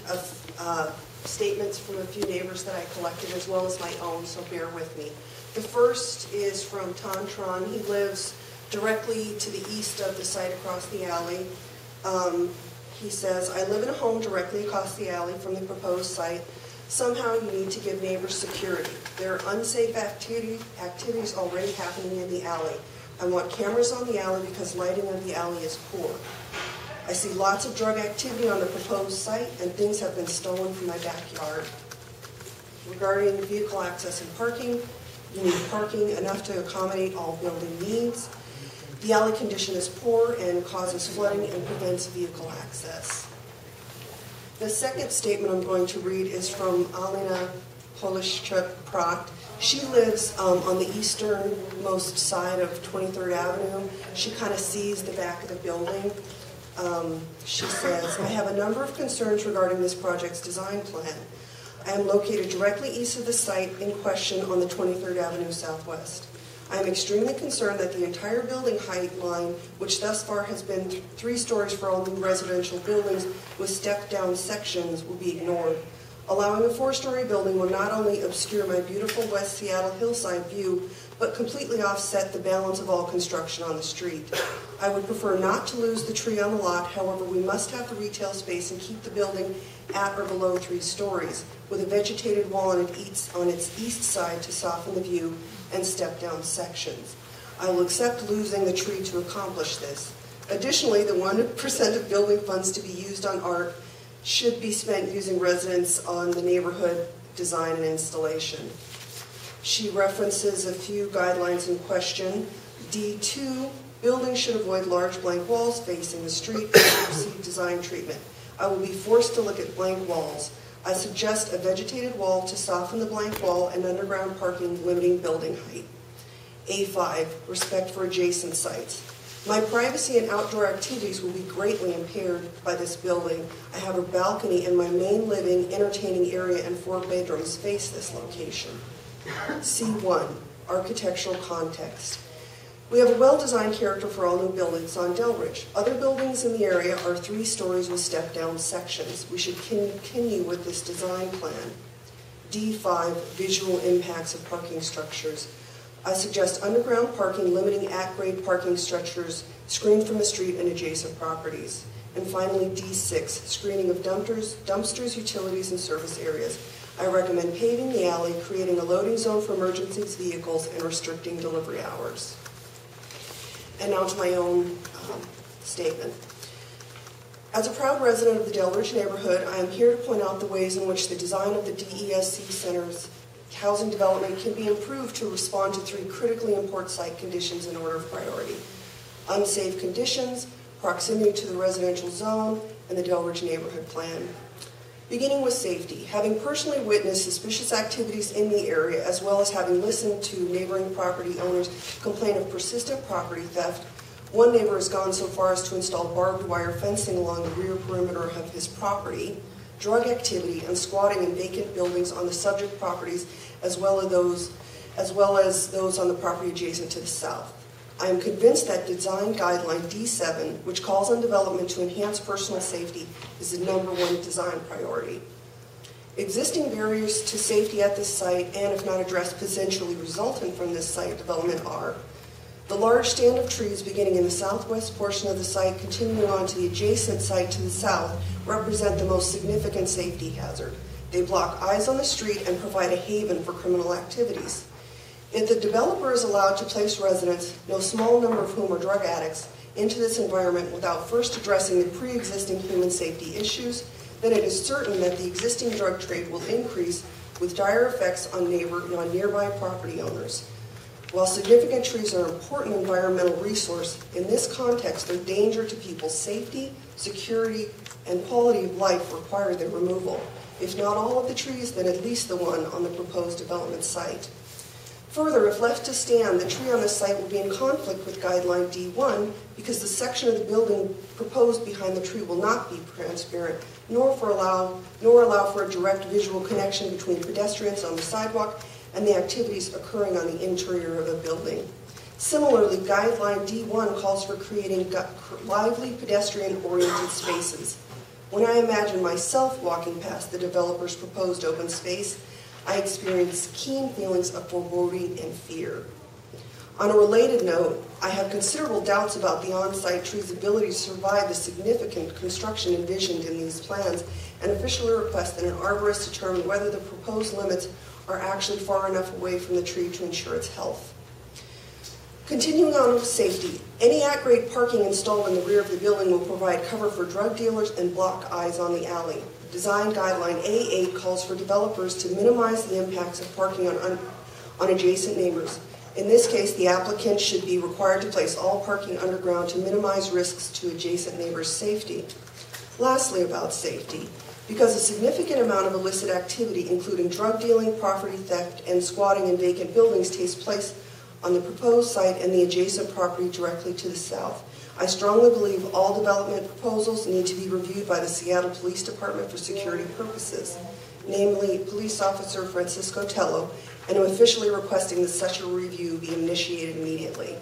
statements from a few neighbors that I collected as well as my own, so bear with me. The first is from Tantron. He lives directly to the east of the site across the alley. He says, I live in a home directly across the alley from the proposed site. Somehow you need to give neighbors security. There are unsafe activities already happening in the alley. I want cameras on the alley because lighting of the alley is poor. I see lots of drug activity on the proposed site and things have been stolen from my backyard. Regarding vehicle access and parking, you need parking enough to accommodate all building needs. The alley condition is poor and causes flooding and prevents vehicle access. The second statement I'm going to read is from Alina Polishchuk-Pratt. She lives on the easternmost side of 23rd Avenue. She kind of sees the back of the building. She says, I have a number of concerns regarding this project's design plan. I am located directly east of the site in question on the 23rd Avenue Southwest. I am extremely concerned that the entire building height line, which thus far has been 3 stories for all new residential buildings with stepped-down sections, will be ignored. Allowing a 4-story building will not only obscure my beautiful West Seattle hillside view, but completely offset the balance of all construction on the street. I would prefer not to lose the tree on the lot, however, we must have the retail space and keep the building at or below 3 stories, with a vegetated wall on its east side to soften the view and step-down sections. I will accept losing the tree to accomplish this. Additionally, the 1% of building funds to be used on art should be spent using residents on the neighborhood design and installation. She references a few guidelines in question. D2, buildings should avoid large blank walls facing the street and receive design treatment. I will be forced to look at blank walls. I suggest a vegetated wall to soften the blank wall and underground parking limiting building height. A5, respect for adjacent sites. My privacy and outdoor activities will be greatly impaired by this building. I have a balcony and my main living, entertaining area and 4 bedrooms face this location. C1, architectural context. We have a well-designed character for all new buildings on Delridge. Other buildings in the area are 3 stories with step-down sections. We should continue with this design plan. D5, visual impacts of parking structures. I suggest underground parking, limiting at-grade parking structures screened from the street and adjacent properties. And finally, D6, screening of dumpsters, utilities, and service areas. I recommend paving the alley, creating a loading zone for emergency vehicles, and restricting delivery hours. And now to my own statement. As a proud resident of the Delridge neighborhood, I am here to point out the ways in which the design of the DESC Center's housing development can be improved to respond to 3 critically important site conditions in order of priority. Unsafe conditions, proximity to the residential zone, and the Delridge neighborhood plan. Beginning with safety, having personally witnessed suspicious activities in the area, as well as having listened to neighboring property owners complain of persistent property theft, one neighbor has gone so far as to install barbed wire fencing along the rear perimeter of his property, drug activity, and squatting in vacant buildings on the subject properties, as well as those as well as those on the property adjacent to the south. I am convinced that design guideline D7, which calls on development to enhance personal safety, is the #1 design priority. Existing barriers to safety at this site, and if not addressed, potentially resultant from this site development are the large stand of trees beginning in the southwest portion of the site, continuing on to the adjacent site to the south, represent the most significant safety hazard. They block eyes on the street and provide a haven for criminal activities. If the developer is allowed to place residents, no small number of whom are drug addicts, into this environment without first addressing the pre-existing human safety issues, then it is certain that the existing drug trade will increase with dire effects on nearby property owners. While significant trees are an important environmental resource, in this context, their danger to people's safety, security, and quality of life require their removal. If not all of the trees, then at least the one on the proposed development site. Further, if left to stand, the tree on the site will be in conflict with guideline D1 because the section of the building proposed behind the tree will not be transparent, nor allow for a direct visual connection between pedestrians on the sidewalk and the activities occurring on the interior of the building. Similarly, guideline D1 calls for creating lively pedestrian-oriented spaces. When I imagine myself walking past the developer's proposed open space, I experience keen feelings of foreboding and fear. On a related note, I have considerable doubts about the on-site tree's ability to survive the significant construction envisioned in these plans and officially request that an arborist determine whether the proposed limits are actually far enough away from the tree to ensure its health. Continuing on with safety, any at-grade parking installed in the rear of the building will provide cover for drug dealers and block eyes on the alley. Design guideline A8 calls for developers to minimize the impacts of parking on adjacent neighbors. In this case, the applicant should be required to place all parking underground to minimize risks to adjacent neighbors' safety. Lastly, about safety, because a significant amount of illicit activity, including drug dealing, property theft, and squatting in vacant buildings, takes place on the proposed site and the adjacent property directly to the south. I strongly believe all development proposals need to be reviewed by the Seattle Police Department for security purposes, namely Police Officer Francisco Tello, and am officially requesting that such a review be initiated immediately.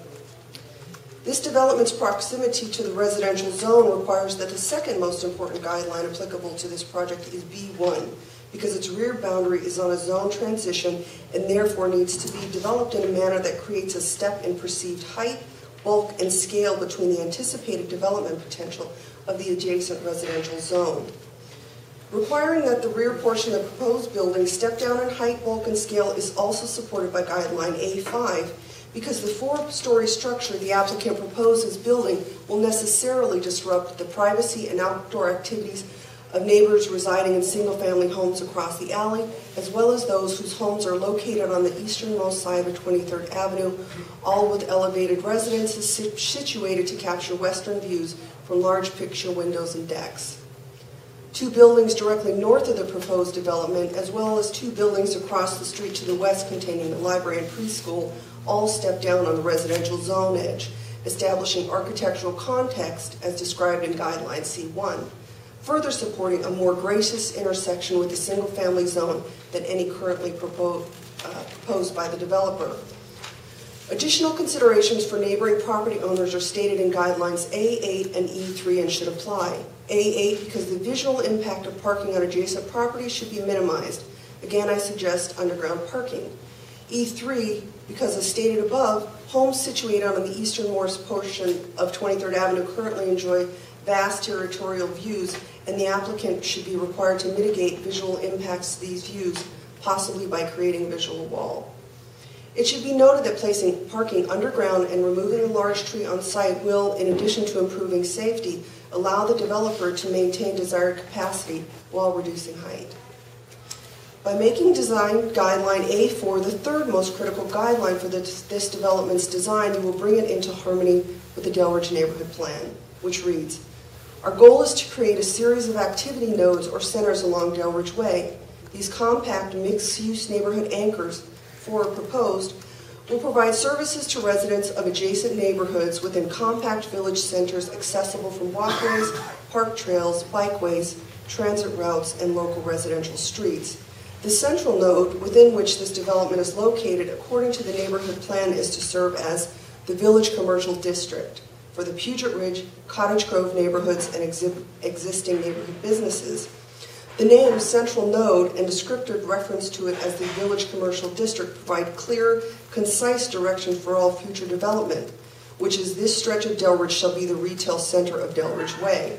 This development's proximity to the residential zone requires that the second most important guideline applicable to this project is B1, because its rear boundary is on a zone transition and therefore needs to be developed in a manner that creates a step in perceived height, bulk, and scale between the anticipated development potential of the adjacent residential zone. Requiring that the rear portion of the proposed building step down in height, bulk, and scale is also supported by guideline A5 because the 4-story structure the applicant proposes building will necessarily disrupt the privacy and outdoor activities of neighbors residing in single-family homes across the alley, as well as those whose homes are located on the easternmost side of 23rd Avenue, all with elevated residences situated to capture western views from large picture windows and decks. 2 buildings directly north of the proposed development, as well as 2 buildings across the street to the west containing the library and preschool, all step down on the residential zone edge, establishing architectural context as described in Guideline C1. Further supporting a more gracious intersection with the single-family zone than any currently proposed by the developer. Additional considerations for neighboring property owners are stated in guidelines A8 and E3 and should apply. A8 because the visual impact of parking on adjacent properties should be minimized. Again, I suggest underground parking. E3 because, as stated above, homes situated on the easternmost portion of 23rd Avenue currently enjoy vast territorial views, and the applicant should be required to mitigate visual impacts to these views, possibly by creating a visual wall. It should be noted that placing parking underground and removing a large tree on site will, in addition to improving safety, allow the developer to maintain desired capacity while reducing height. By making design guideline A4 the third most critical guideline for this development's design, you will bring it into harmony with the Delridge neighborhood plan, which reads, our goal is to create a series of activity nodes or centers along Delridge Way. These compact mixed-use neighborhood anchors, 4 proposed, will provide services to residents of adjacent neighborhoods within compact village centers accessible from walkways, park trails, bikeways, transit routes, and local residential streets. The central node within which this development is located, according to the neighborhood plan, is to serve as the Village Commercial District for the Puget Ridge, Cottage Grove neighborhoods and existing neighborhood businesses. The name Central Node and descriptive reference to it as the Village Commercial District provide clear, concise direction for all future development, which is this stretch of Delridge shall be the retail center of Delridge Way.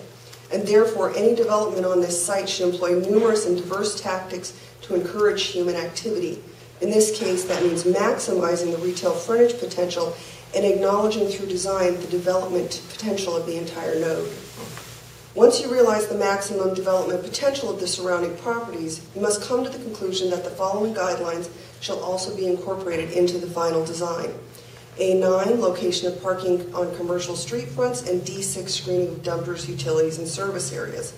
And therefore, any development on this site should employ numerous and diverse tactics to encourage human activity. In this case, that means maximizing the retail frontage potential and acknowledging through design the development potential of the entire node. Once you realize the maximum development potential of the surrounding properties, you must come to the conclusion that the following guidelines shall also be incorporated into the final design. A9, location of parking on commercial street fronts, and D6, screening of dumpsters, utilities, and service areas.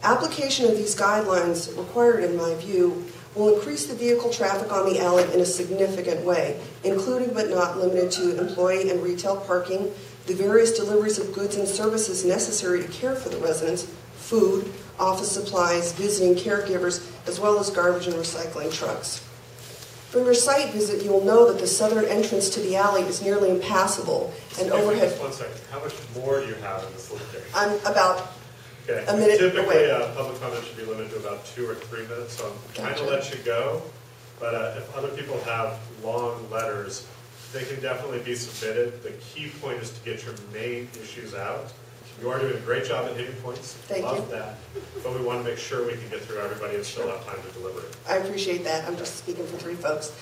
Application of these guidelines, required in my view, will increase the vehicle traffic on the alley in a significant way, including but not limited to employee and retail parking, the various deliveries of goods and services necessary to care for the residents, food, office supplies, visiting caregivers, as well as garbage and recycling trucks. From your site visit, you will know that the southern entrance to the alley is nearly impassable and overhead. Just 1 second. How much more do you have in this location? I'm about Okay. a minute Typically, away. public comment should be limited to about 2 or 3 minutes, so I'm trying to Gotcha. let you go. But if other people have long letters, they can definitely be submitted. The key point is to get your main issues out. You are doing a great job at hitting points. Thank Love you. that. But we want to make sure we can get through everybody and still have time to deliver it. I appreciate that. I'm just speaking for 3 folks.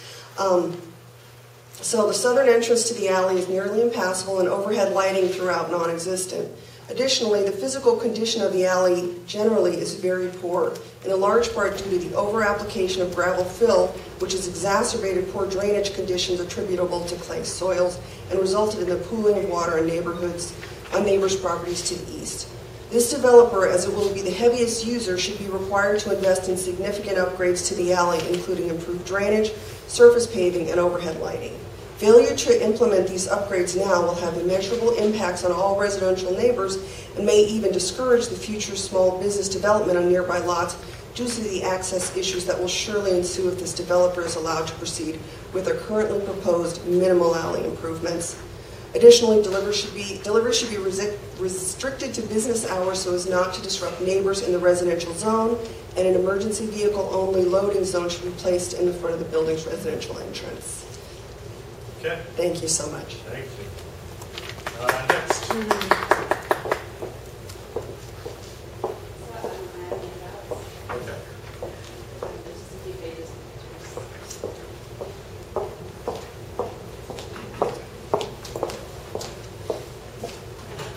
So the southern entrance to the alley is nearly impassable and overhead lighting throughout non-existent. Additionally, the physical condition of the alley generally is very poor, in a large part due to the over-application of gravel fill, which has exacerbated poor drainage conditions attributable to clay soils and resulted in the pooling of water on neighbors' properties to the east. This developer, as it will be the heaviest user, should be required to invest in significant upgrades to the alley, including improved drainage, surface paving, and overhead lighting. Failure to implement these upgrades now will have immeasurable impacts on all residential neighbors and may even discourage the future small business development on nearby lots due to the access issues that will surely ensue if this developer is allowed to proceed with their currently proposed minimal alley improvements. Additionally, delivery should be restricted to business hours so as not to disrupt neighbors in the residential zone, and an emergency vehicle only loading zone should be placed in the front of the building's residential entrance. Okay. Thank you so much. Thank you. Next. Okay.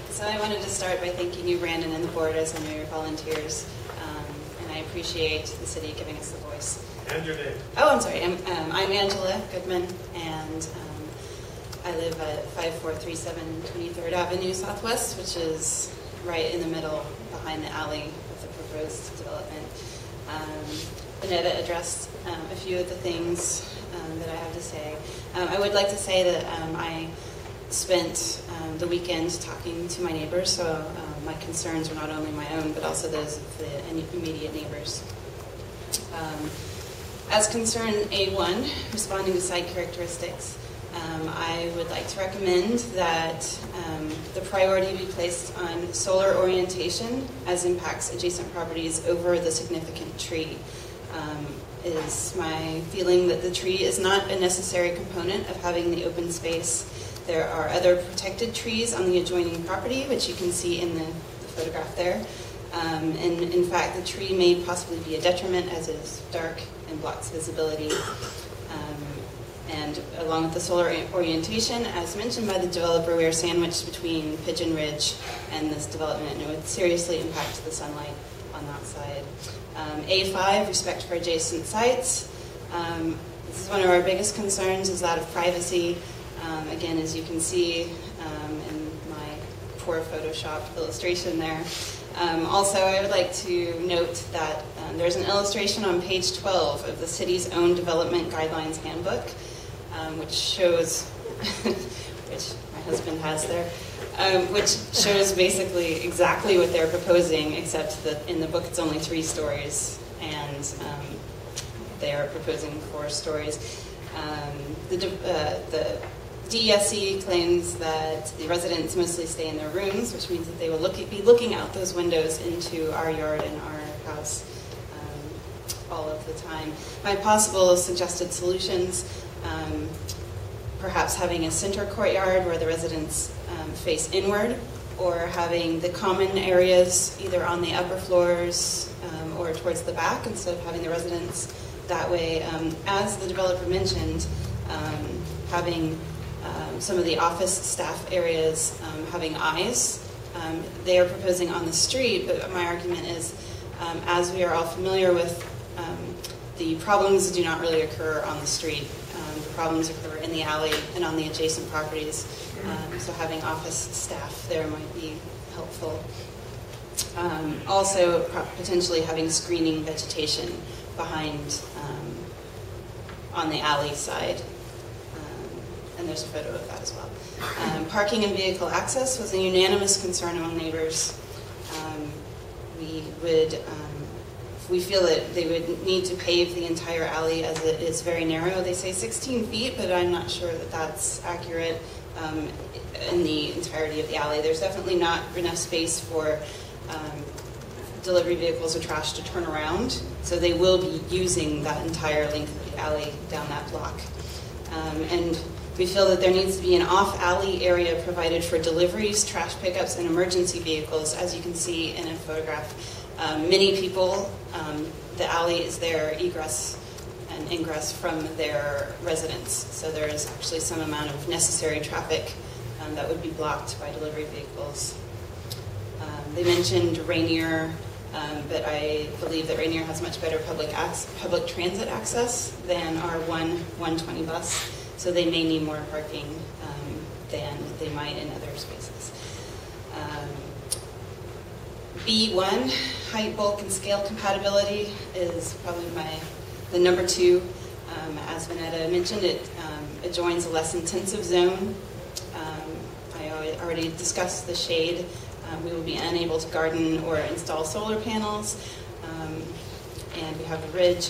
So I wanted to start by thanking you, Brandon, and the board as one of your volunteers, and I appreciate the city giving us the voice. And your name. Oh, I'm sorry. I'm Angela Goodman, and I live at 5437 23rd Avenue Southwest, which is right in the middle behind the alley of the proposed development. Annetta addressed a few of the things that I have to say. I would like to say that I spent the weekend talking to my neighbors, so my concerns are not only my own, but also those of the immediate neighbors. As concern A1, responding to site characteristics, I would like to recommend that the priority be placed on solar orientation as impacts adjacent properties over the significant tree. It is my feeling that the tree is not a necessary component of having the open space. There are other protected trees on the adjoining property, which you can see in the photograph there. And in fact, the tree may possibly be a detriment as it is dark and blocks visibility. And along with the solar orientation, as mentioned by the developer, we are sandwiched between Pigeon Ridge and this development, and it would seriously impact the sunlight on that side. A5, respect for adjacent sites. This is one of our biggest concerns, is that of privacy. Again, as you can see in my poor Photoshop illustration there. Also, I would like to note that there's an illustration on page 12 of the city's own development guidelines handbook, which shows, which my husband has there, which shows basically exactly what they're proposing, except that in the book it's only 3 stories, and they are proposing 4 stories. The DESC claims that the residents mostly stay in their rooms, which means that they will be looking out those windows into our yard and our house all of the time. My possible suggested solutions, perhaps having a center courtyard where the residents face inward, or having the common areas either on the upper floors or towards the back instead of having the residents that way. As the developer mentioned, having some of the office staff areas having eyes. They are proposing on the street, but my argument is, as we are all familiar with, the problems do not really occur on the street. The problems occur in the alley and on the adjacent properties. So having office staff there might be helpful. Also, potentially having screening vegetation behind on the alley side. And there's a photo of that as well. Parking and vehicle access was a unanimous concern among neighbors. We feel that they would need to pave the entire alley as it is very narrow. They say 16 feet, but I'm not sure that that's accurate in the entirety of the alley. There's definitely not enough space for delivery vehicles or trash to turn around, so they will be using that entire length of the alley down that block. And we feel that there needs to be an off-alley area provided for deliveries, trash pickups, and emergency vehicles. As you can see in a photograph, many people, the alley is their egress and ingress from their residence. So there is actually some amount of necessary traffic that would be blocked by delivery vehicles. They mentioned Rainier, but I believe that Rainier has much better public transit access than our 120 bus. So they may need more parking than they might in other spaces. B1, height, bulk, and scale compatibility is probably the number 2. As Vanetta mentioned, it adjoins a less intensive zone. I already discussed the shade. We will be unable to garden or install solar panels. And we have a ridge.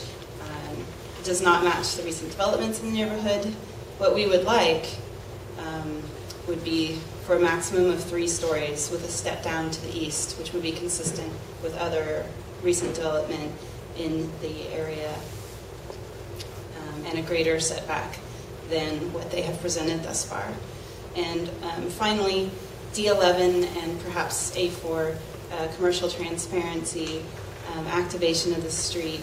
It does not match the recent developments in the neighborhood. What we would like would be for a maximum of 3 stories with a step down to the east, which would be consistent with other recent development in the area, and a greater setback than what they have presented thus far. And finally, D11 and perhaps A4, commercial transparency, activation of the street.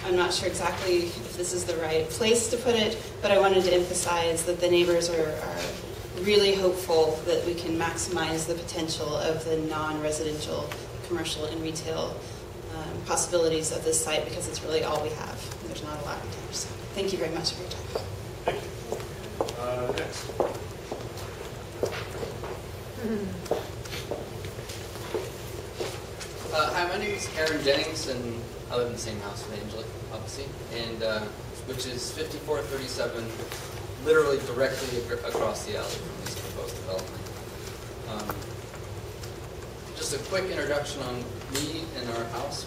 I'm not sure exactly if this is the right place to put it, but I wanted to emphasize that the neighbors are really hopeful that we can maximize the potential of the non-residential, commercial, and retail possibilities of this site, because it's really all we have. There's not a lot in there. So thank you very much for your time. Thank you. Next. Hi, my name is Aaron Jennings, and I live in the same house with Angela, obviously, and which is 5437, literally directly across the alley from this proposed development. Just a quick introduction on me and our house.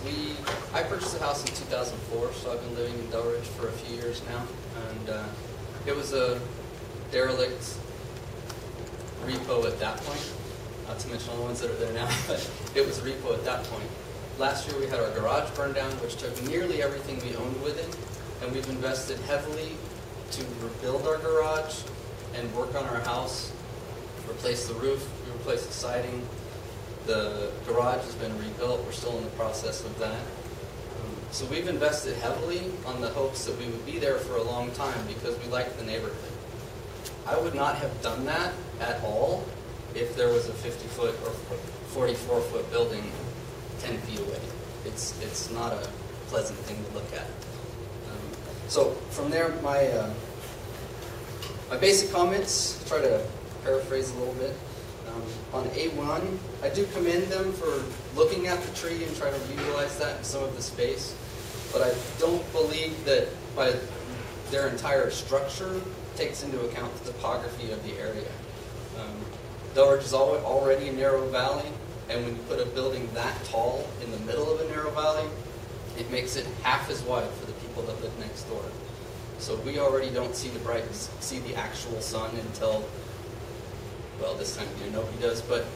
I purchased the house in 2004, so I've been living in Delridge for a few years now, and it was a derelict repo at that point. Not to mention all the ones that are there now, but it was a repo at that point. Last year we had our garage burned down, which took nearly everything we owned with it, and we've invested heavily to rebuild our garage and work on our house, replace the roof, replace the siding. The garage has been rebuilt. We're still in the process of that. So we've invested heavily on the hopes that we would be there for a long time because we like the neighborhood. I would not have done that at all if there was a 50-foot or 44-foot building 10 feet away. It's not a pleasant thing to look at. So from there, my basic comments, try to paraphrase a little bit. On A1, I do commend them for looking at the tree and trying to utilize that in some of the space, but I don't believe that by their entire structure takes into account the topography of the area. Delridge is already a narrow valley, and when you put a building that tall in the middle of a narrow valley, It makes it half as wide for the people that live next door. So we already don't see the actual sun until, well, this time of year nobody does, but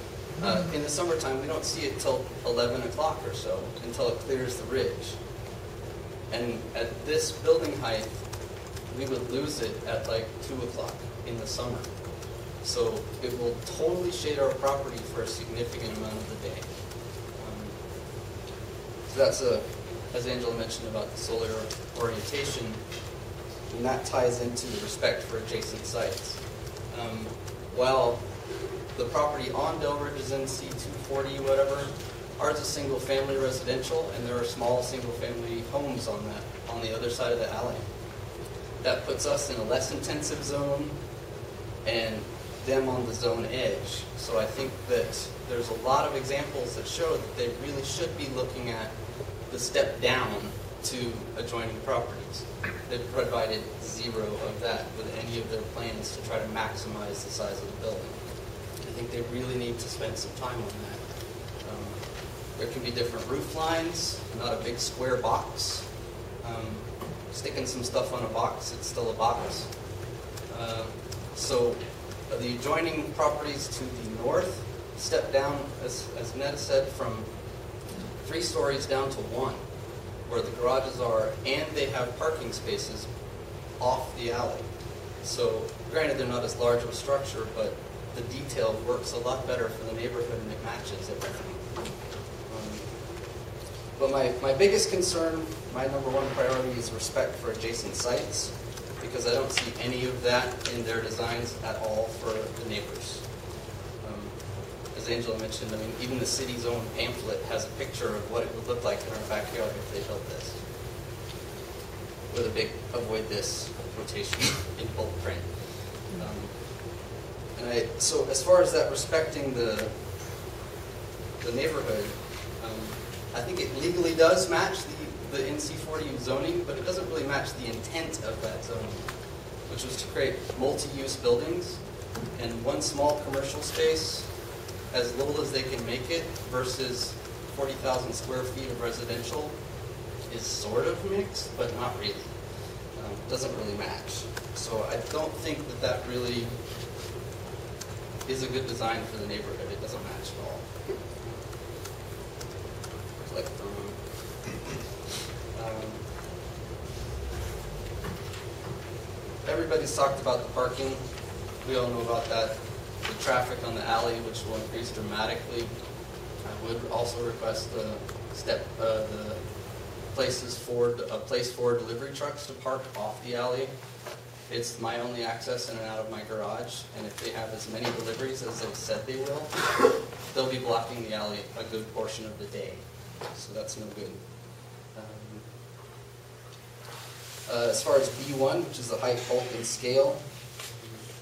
in the summertime we don't see it till 11 o'clock or so, until it clears the ridge. And at this building height, we would lose it at like 2 o'clock in the summer. So it will totally shade our property for a significant amount of the day. So that's as Angela mentioned about the solar orientation, and that ties into the respect for adjacent sites. While the property on Delridge is in C240, whatever, ours is single-family residential, and there are small single-family homes on the other side of the alley. That puts us in a less intensive zone, and them on the zone edge. So I think that there's a lot of examples that show that they really should be looking at the step down to adjoining properties. They've provided zero of that with any of their plans to try to maximize the size of the building. I think they really need to spend some time on that. There can be different roof lines, not a big square box. Sticking some stuff on a box, it's still a box. So the adjoining properties to the north step down, as Netta said, from 3 stories down to 1, where the garages are, and they have parking spaces off the alley. So granted, they're not as large of a structure, but the detail works a lot better for the neighborhood and it matches everything. But my biggest concern, my #1 priority, is respect for adjacent sites, because I don't see any of that in their designs at all for the neighbors. As Angela mentioned, I mean, even the city's own pamphlet has a picture of what it would look like in our backyard if they built this, with a big "avoid this" quotation in bold print. So as far as that respecting the neighborhood, I think it legally does match the NC40 zoning, but it doesn't really match the intent of that zoning, which was to create multi-use buildings, and one small commercial space, as little as they can make it, versus 40,000 square feet of residential, is sort of mixed, but not really. Doesn't really match. So I don't think that really is a good design for the neighborhood. It doesn't match at all. Click through. Everybody's talked about the parking. We all know about that. The traffic on the alley, which will increase dramatically. I would also request the place for delivery trucks to park off the alley. It's my only access in and out of my garage, and if they have as many deliveries as they've said they will, they'll be blocking the alley a good portion of the day. So that's no good. As far as B1, which is the height, bulk, and scale,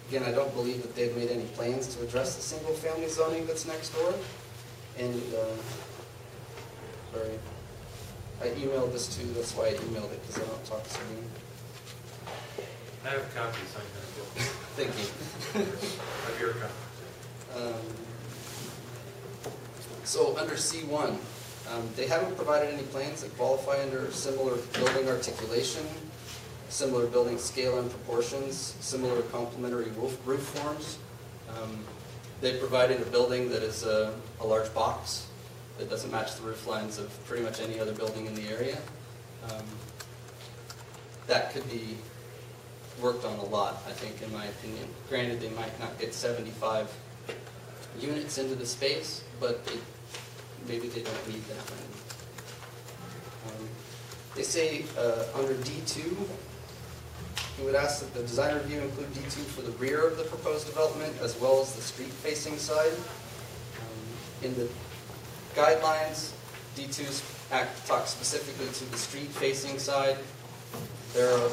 again, I don't believe that they've made any plans to address the single-family zoning that's next door. And, sorry, I emailed this too, that's why I emailed it, because I don't talk so soon. I have copies, I'm going to go. Thank you. I have your copy. So under C1, they haven't provided any plans that qualify under similar building articulation, similar building scale and proportions, similar complementary roof forms. They provided a building that is a large box that doesn't match the roof lines of pretty much any other building in the area. That could be worked on a lot, I think, in my opinion. Granted, they might not get 75 units into the space, but maybe they don't need that many. They say under D2, we would ask that the design review include D2 for the rear of the proposed development as well as the street-facing side. In the guidelines, D2 talks specifically to the street-facing side. There are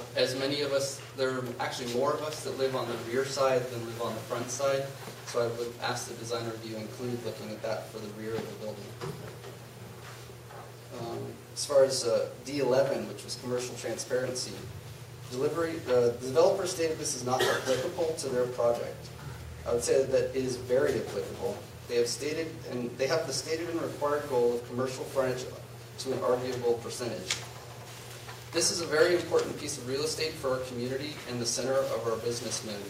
there are actually more of us that live on the rear side than live on the front side. So I would ask the design review include looking at that for the rear of the building. As far as D11, which was commercial transparency, the developer stated this is not applicable to their project. I would say that it is very applicable. They have stated, and they have the stated and required goal of commercial frontage to an arguable percentage. This is a very important piece of real estate for our community and the center of our businessmen.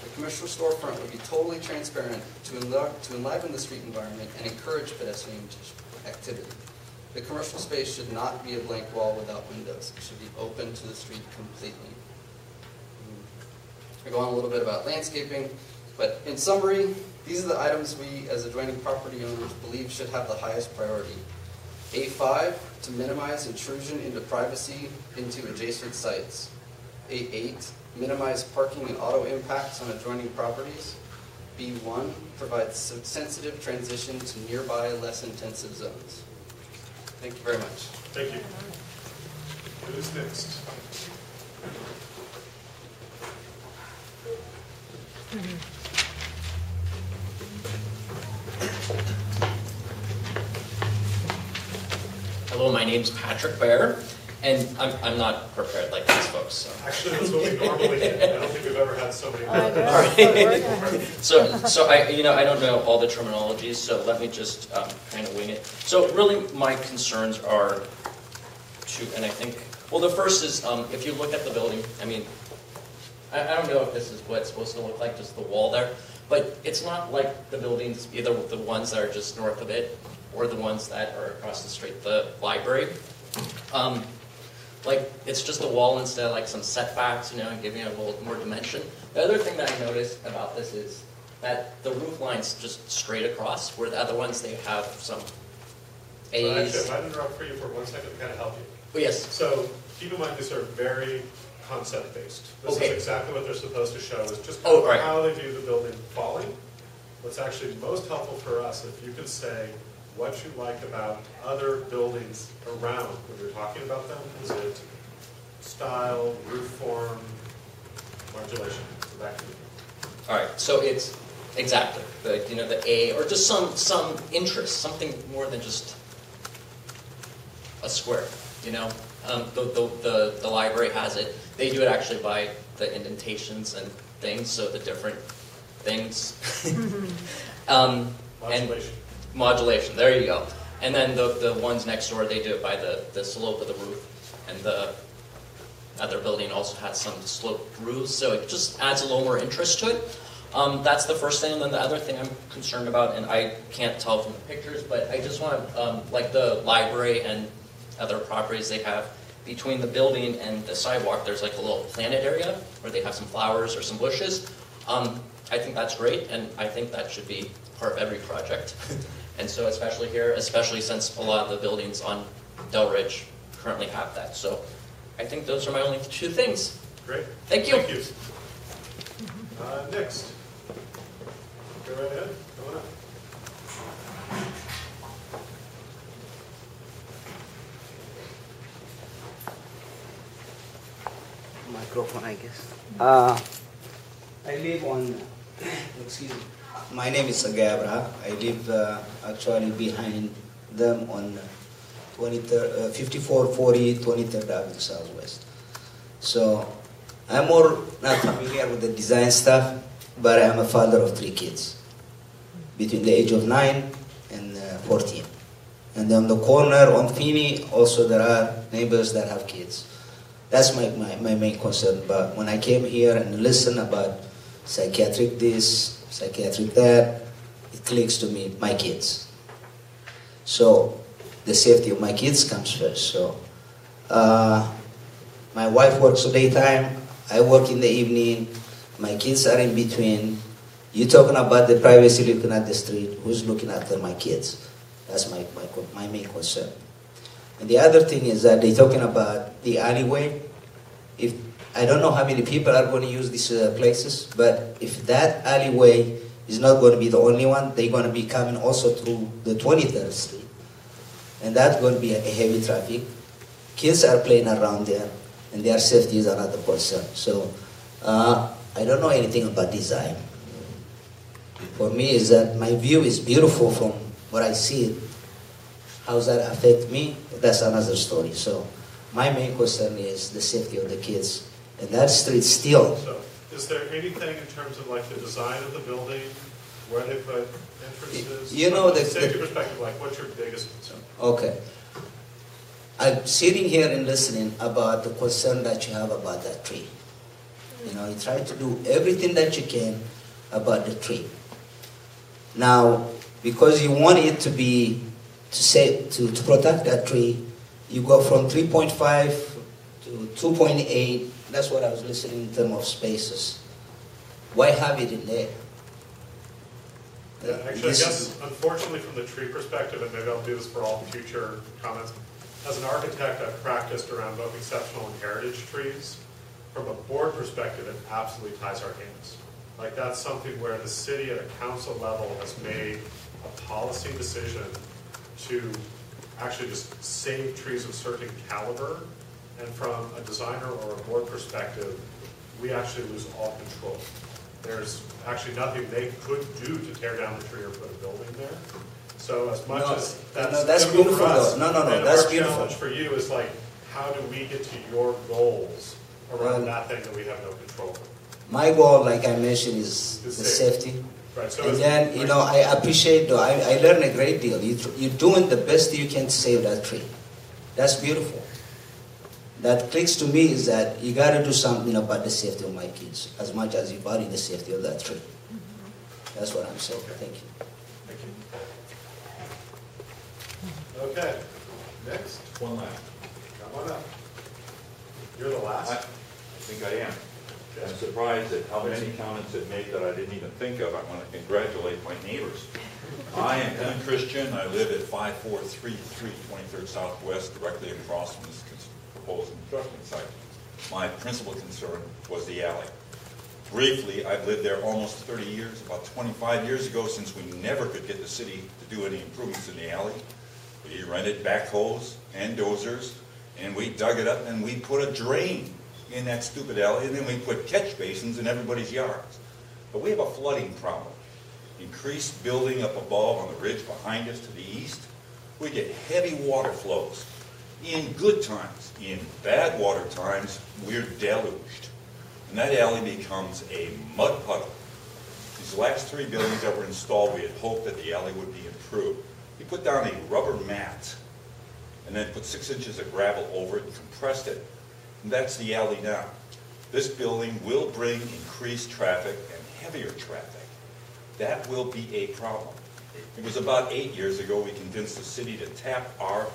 The commercial storefront would be totally transparent to enliven the street environment and encourage pedestrian activity. The commercial space should not be a blank wall without windows. It should be open to the street completely. I go on a little bit about landscaping, but in summary, these are the items we as adjoining property owners believe should have the highest priority. A5, to minimize intrusion into privacy into adjacent sites. A8, minimize parking and auto impacts on adjoining properties. B1, provides sensitive transition to nearby less intensive zones. Thank you very much. Thank you. Who's next? Hello, my name's Patrick Bear, and I'm not prepared like these folks. So. Actually, that's what we normally do. I don't think we've ever had somebody. So I don't know all the terminologies, so let me just kind of wing it. So really, my concerns are and I think, well, the first is if you look at the building, I mean, I don't know if this is what it's supposed to look like, just the wall there, but it's not like the buildings, either the ones that are just north of it or the ones that are across the street, the library. Like, it's just a wall instead of like some setbacks, and giving it a little more dimension. The other thing that I noticed about this is that the roof line's just straight across, where the other ones, they have some A's. So actually, if I interrupt for you for 1 second to kind of help you. Oh, yes. So keep in mind, these are very concept-based. This Okay. is exactly what they're supposed to show, is just Right. how they view the building falling. What's actually most helpful for us, if you can say what you like about other buildings around when you're talking about them. Is it style, roof form, modulation? So back to you. All right, so it's exactly the A, or just some interest, something more than just a square. The library has it. They do it actually by the indentations and things, so the different things. Modulation. And modulation. There you go. And then the ones next door, they do it by the slope of the roof, and the other building also has some sloped roofs, so it just adds a little more interest to it. That's the first thing, and then the other thing I'm concerned about, and I can't tell from the pictures, but I just want to, like the library and other properties they have, between the building and the sidewalk, there's like a little planted area where they have some flowers or some bushes. I think that's great, and I think that should be part of every project. And so especially here, especially since a lot of the buildings on Delridge currently have that. So I think those are my only two things. Great. Thank you. Thank you. Next. Go right ahead. Come on up. Microphone, I guess. I live on, excuse me. My name is Sagabra. I live actually behind them on 5440 23rd Avenue Southwest. So I'm more not familiar with the design stuff, but I'm a father of 3 kids between the age of 9 and 14. And on the corner on Feeney, also there are neighbors that have kids. That's my main concern. But when I came here and listened about psychiatric this, psychiatric that, it clicks to me, my kids. So the safety of my kids comes first. So my wife works daytime, I work in the evening, my kids are in between. You're talking about the privacy looking at the street, who's looking after my kids? That's my main concern. And the other thing is that they're talking about the alleyway. If I don't know how many people are going to use these places, but if that alleyway is not going to be the only one, they're going to be coming also through the 23rd Street. And that's going to be a heavy traffic. Kids are playing around there, and their safety is another concern. So I don't know anything about design. For me, is that my view is beautiful from what I see. How does that affect me? That's another story. So my main concern is the safety of the kids. And that street still. So is there anything in terms of like the design of the building, where they put entrances? You know, from a safety perspective, like what's your biggest concern? Okay. I'm sitting here and listening about the concern that you have about that tree. You know, you try to do everything that you can about the tree. Now, because you want it to be, to protect that tree, you go from 3.5 to 2.8. That's what I was listening in terms of spaces. Why have it in there? Yeah, actually, I guess, unfortunately, from the tree perspective, and maybe I'll do this for all future comments, as an architect, I've practiced around both exceptional and heritage trees. From a board perspective, it absolutely ties our hands. Like, that's something where the city at a council level has made a policy decision to actually just save trees of certain caliber, and from a designer or a board perspective, we actually lose all control. There's actually nothing they could do to tear down the tree or put a building there. So as much as that's beautiful for us, no, and that's our beautiful. challenge for you is like, how do we get to your goals around that thing that we have no control over? My goal, like I mentioned, is the safety. Right, so and then, you know, I appreciate, though, I learned a great deal. You're doing the best you can to save that tree. That's beautiful. That clicks to me is that you got to do something about the safety of my kids as much as you value the safety of that tree. That's what I'm saying. Thank you. Thank you. Okay, next. One last. Come on up. You're the last. I think I am. I'm surprised at how many comments it made that I didn't even think of. I want to congratulate my neighbors. I am Ken Christian. I live at 5433 23rd Southwest, directly across from this proposed construction site. My principal concern was the alley. Briefly, I've lived there almost 30 years. About 25 years ago, since we never could get the city to do any improvements in the alley, we rented backhoes and dozers, and we dug it up and we put a drain in that stupid alley, and then we put catch basins in everybody's yards. But we have a flooding problem. Increased building up above on the ridge behind us to the east. We get heavy water flows. In good times, in bad water times, we're deluged. And that alley becomes a mud puddle. These last 3 buildings that were installed, we had hoped that the alley would be improved. We put down a rubber mat and then put 6 inches of gravel over it and compressed it. And that's the alley now. This building will bring increased traffic and heavier traffic. That will be a problem. It was about 8 years ago we convinced the city to tap our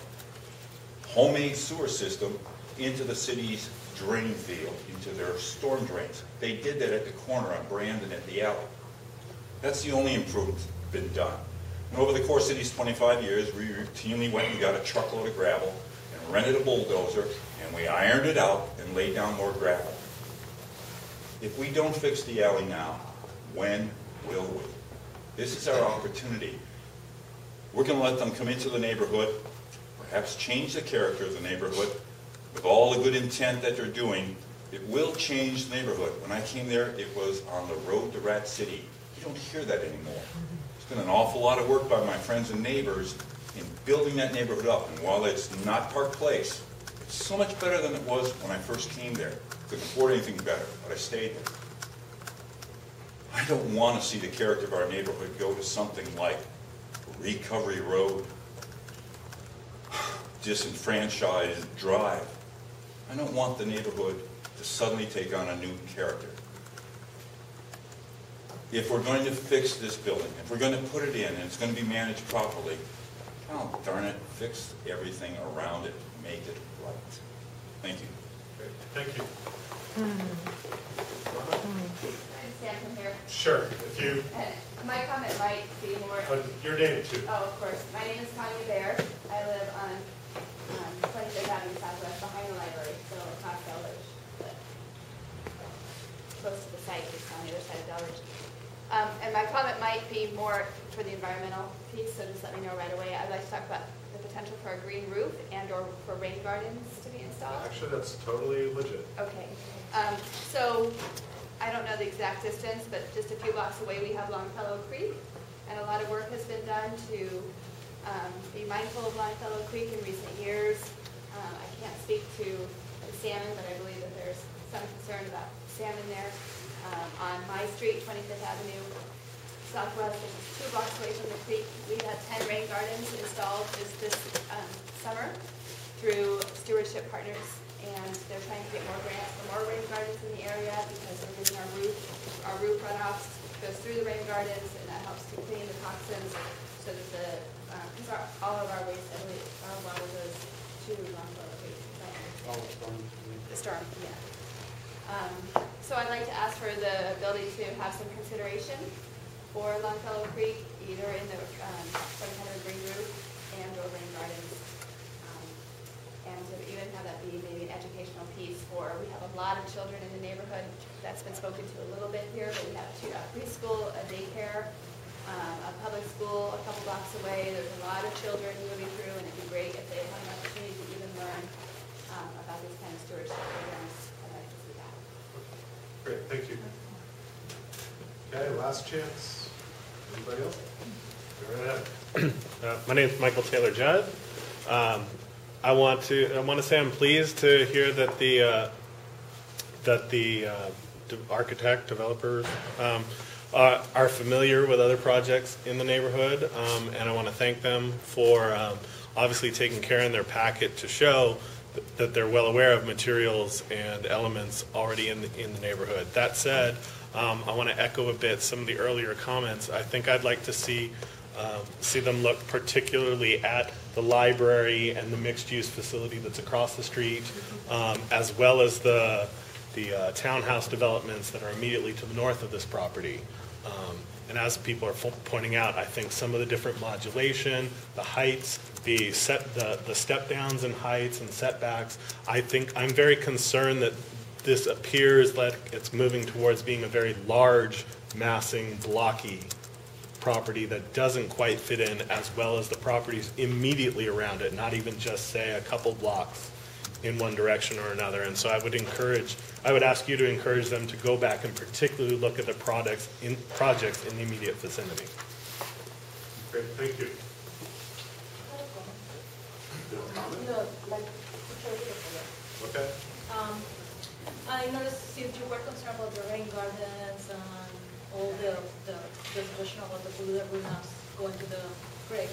homemade sewer system into the city's drain field, into their storm drains. They did that at the corner on Brandon at the alley. That's the only improvement been done. And over the course of these 25 years, we routinely went and got a truckload of gravel and rented a bulldozer, and we ironed it out and laid down more gravel. If we don't fix the alley now, when will we? This is our opportunity. We're going to let them come into the neighborhood, perhaps change the character of the neighborhood. With all the good intent that they're doing, it will change the neighborhood. When I came there, it was on the road to Rat City. You don't hear that anymore. It's been an awful lot of work by my friends and neighbors in building that neighborhood up. And while it's not Park Place, it's so much better than it was when I first came there. Couldn't afford anything better, but I stayed there. I don't want to see the character of our neighborhood go to something like Recovery Road, Disenfranchised Drive. I don't want the neighborhood to suddenly take on a new character. If we're going to fix this building, if we're going to put it in and it's going to be managed properly, oh, darn it, fix everything around it, make it right. Thank you. Great. Thank you. Stand from here. Sure. If you. My comment might be more. Your name too. Oh, of course. My name is Tanya Bear. I live on 25th Avenue Southwest, behind the library, so across Delridge, but close to the site, just on the other side of Delridge. And my comment might be more for the environmental piece, so just let me know right away. I'd like to talk about the potential for a green roof and or for rain gardens to be installed. Actually, that's totally legit. Okay. So I don't know the exact distance, but just a few blocks away we have Longfellow Creek, and a lot of work has been done to be mindful of Longfellow Creek in recent years. I can't speak to the salmon, but I believe that there's some concern about salmon there. On my street, 25th Avenue Southwest, which is 2 blocks away from the creek, we had 10 rain gardens installed just this summer. through stewardship partners, and they're trying to get more grants for more rain gardens in the area because they're losing our roof runoffs goes through the rain gardens, and that helps to clean the toxins so that because all of our waste, our water goes to Longfellow Creek. The storm, yeah. So I'd like to ask for the ability to have some consideration for Longfellow Creek, either in the some kind of green roof and or rain gardens, and to even have that be maybe an educational piece for, we have a lot of children in the neighborhood. That's been spoken to a little bit here, but we have a preschool, a daycare, a public school a couple blocks away. There's a lot of children moving through, and it'd be great if they have an opportunity to even learn about these kind of stewardship programs. I'd like to see that. Great, thank you. Okay, last chance. Anybody else? Go right ahead. My name is Michael Taylor Judd. I want to say I'm pleased to hear that the architect developers are familiar with other projects in the neighborhood, and I want to thank them for obviously taking care in their packet to show that they're well aware of materials and elements already in the neighborhood. That said, I want to echo a bit some of the earlier comments. I think I'd like to see them look particularly at the library and the mixed-use facility that's across the street, as well as the townhouse developments that are immediately to the north of this property. And as people are pointing out, I think some of the different modulation, the heights, the step downs in heights and setbacks, I'm very concerned that this appears like it's moving towards being a very large, massing, blocky property that doesn't quite fit in as well as the properties immediately around it, not even just, say, a couple blocks in one direction or another. And so I would ask you to encourage them to go back and particularly look at the projects in the immediate vicinity. Great, thank you. Okay. I noticed since you were concerned about the rain gardens and all the discussion about the polluted runoffs going to the creek,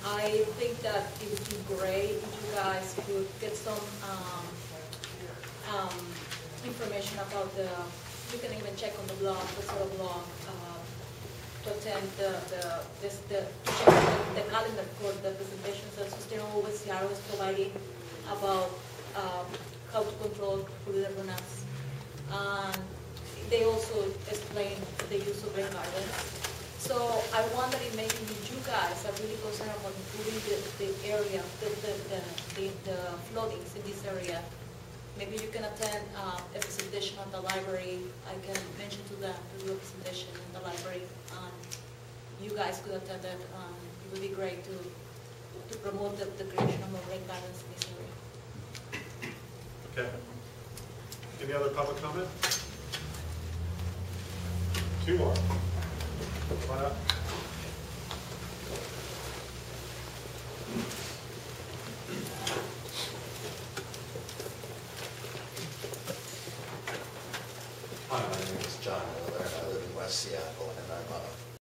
I think that it would be great if you guys could get some information about you can even check on the blog, the sort of blog, to attend the calendar for the presentations that Sustainable West Seattle is providing about how to control polluted runoffs. They also explain the use of rain gardens. So I wonder if maybe you guys are really concerned about improving the area, the floodings in this area. Maybe you can attend a presentation at the library. I can mention to them to do a presentation in the library. You guys could attend that. It would be great to promote the creation of more rain gardens in this area. Okay. Any other public comment? Two more. Come on up. Hi, my name is John Miller, and I live in West Seattle, and I'm a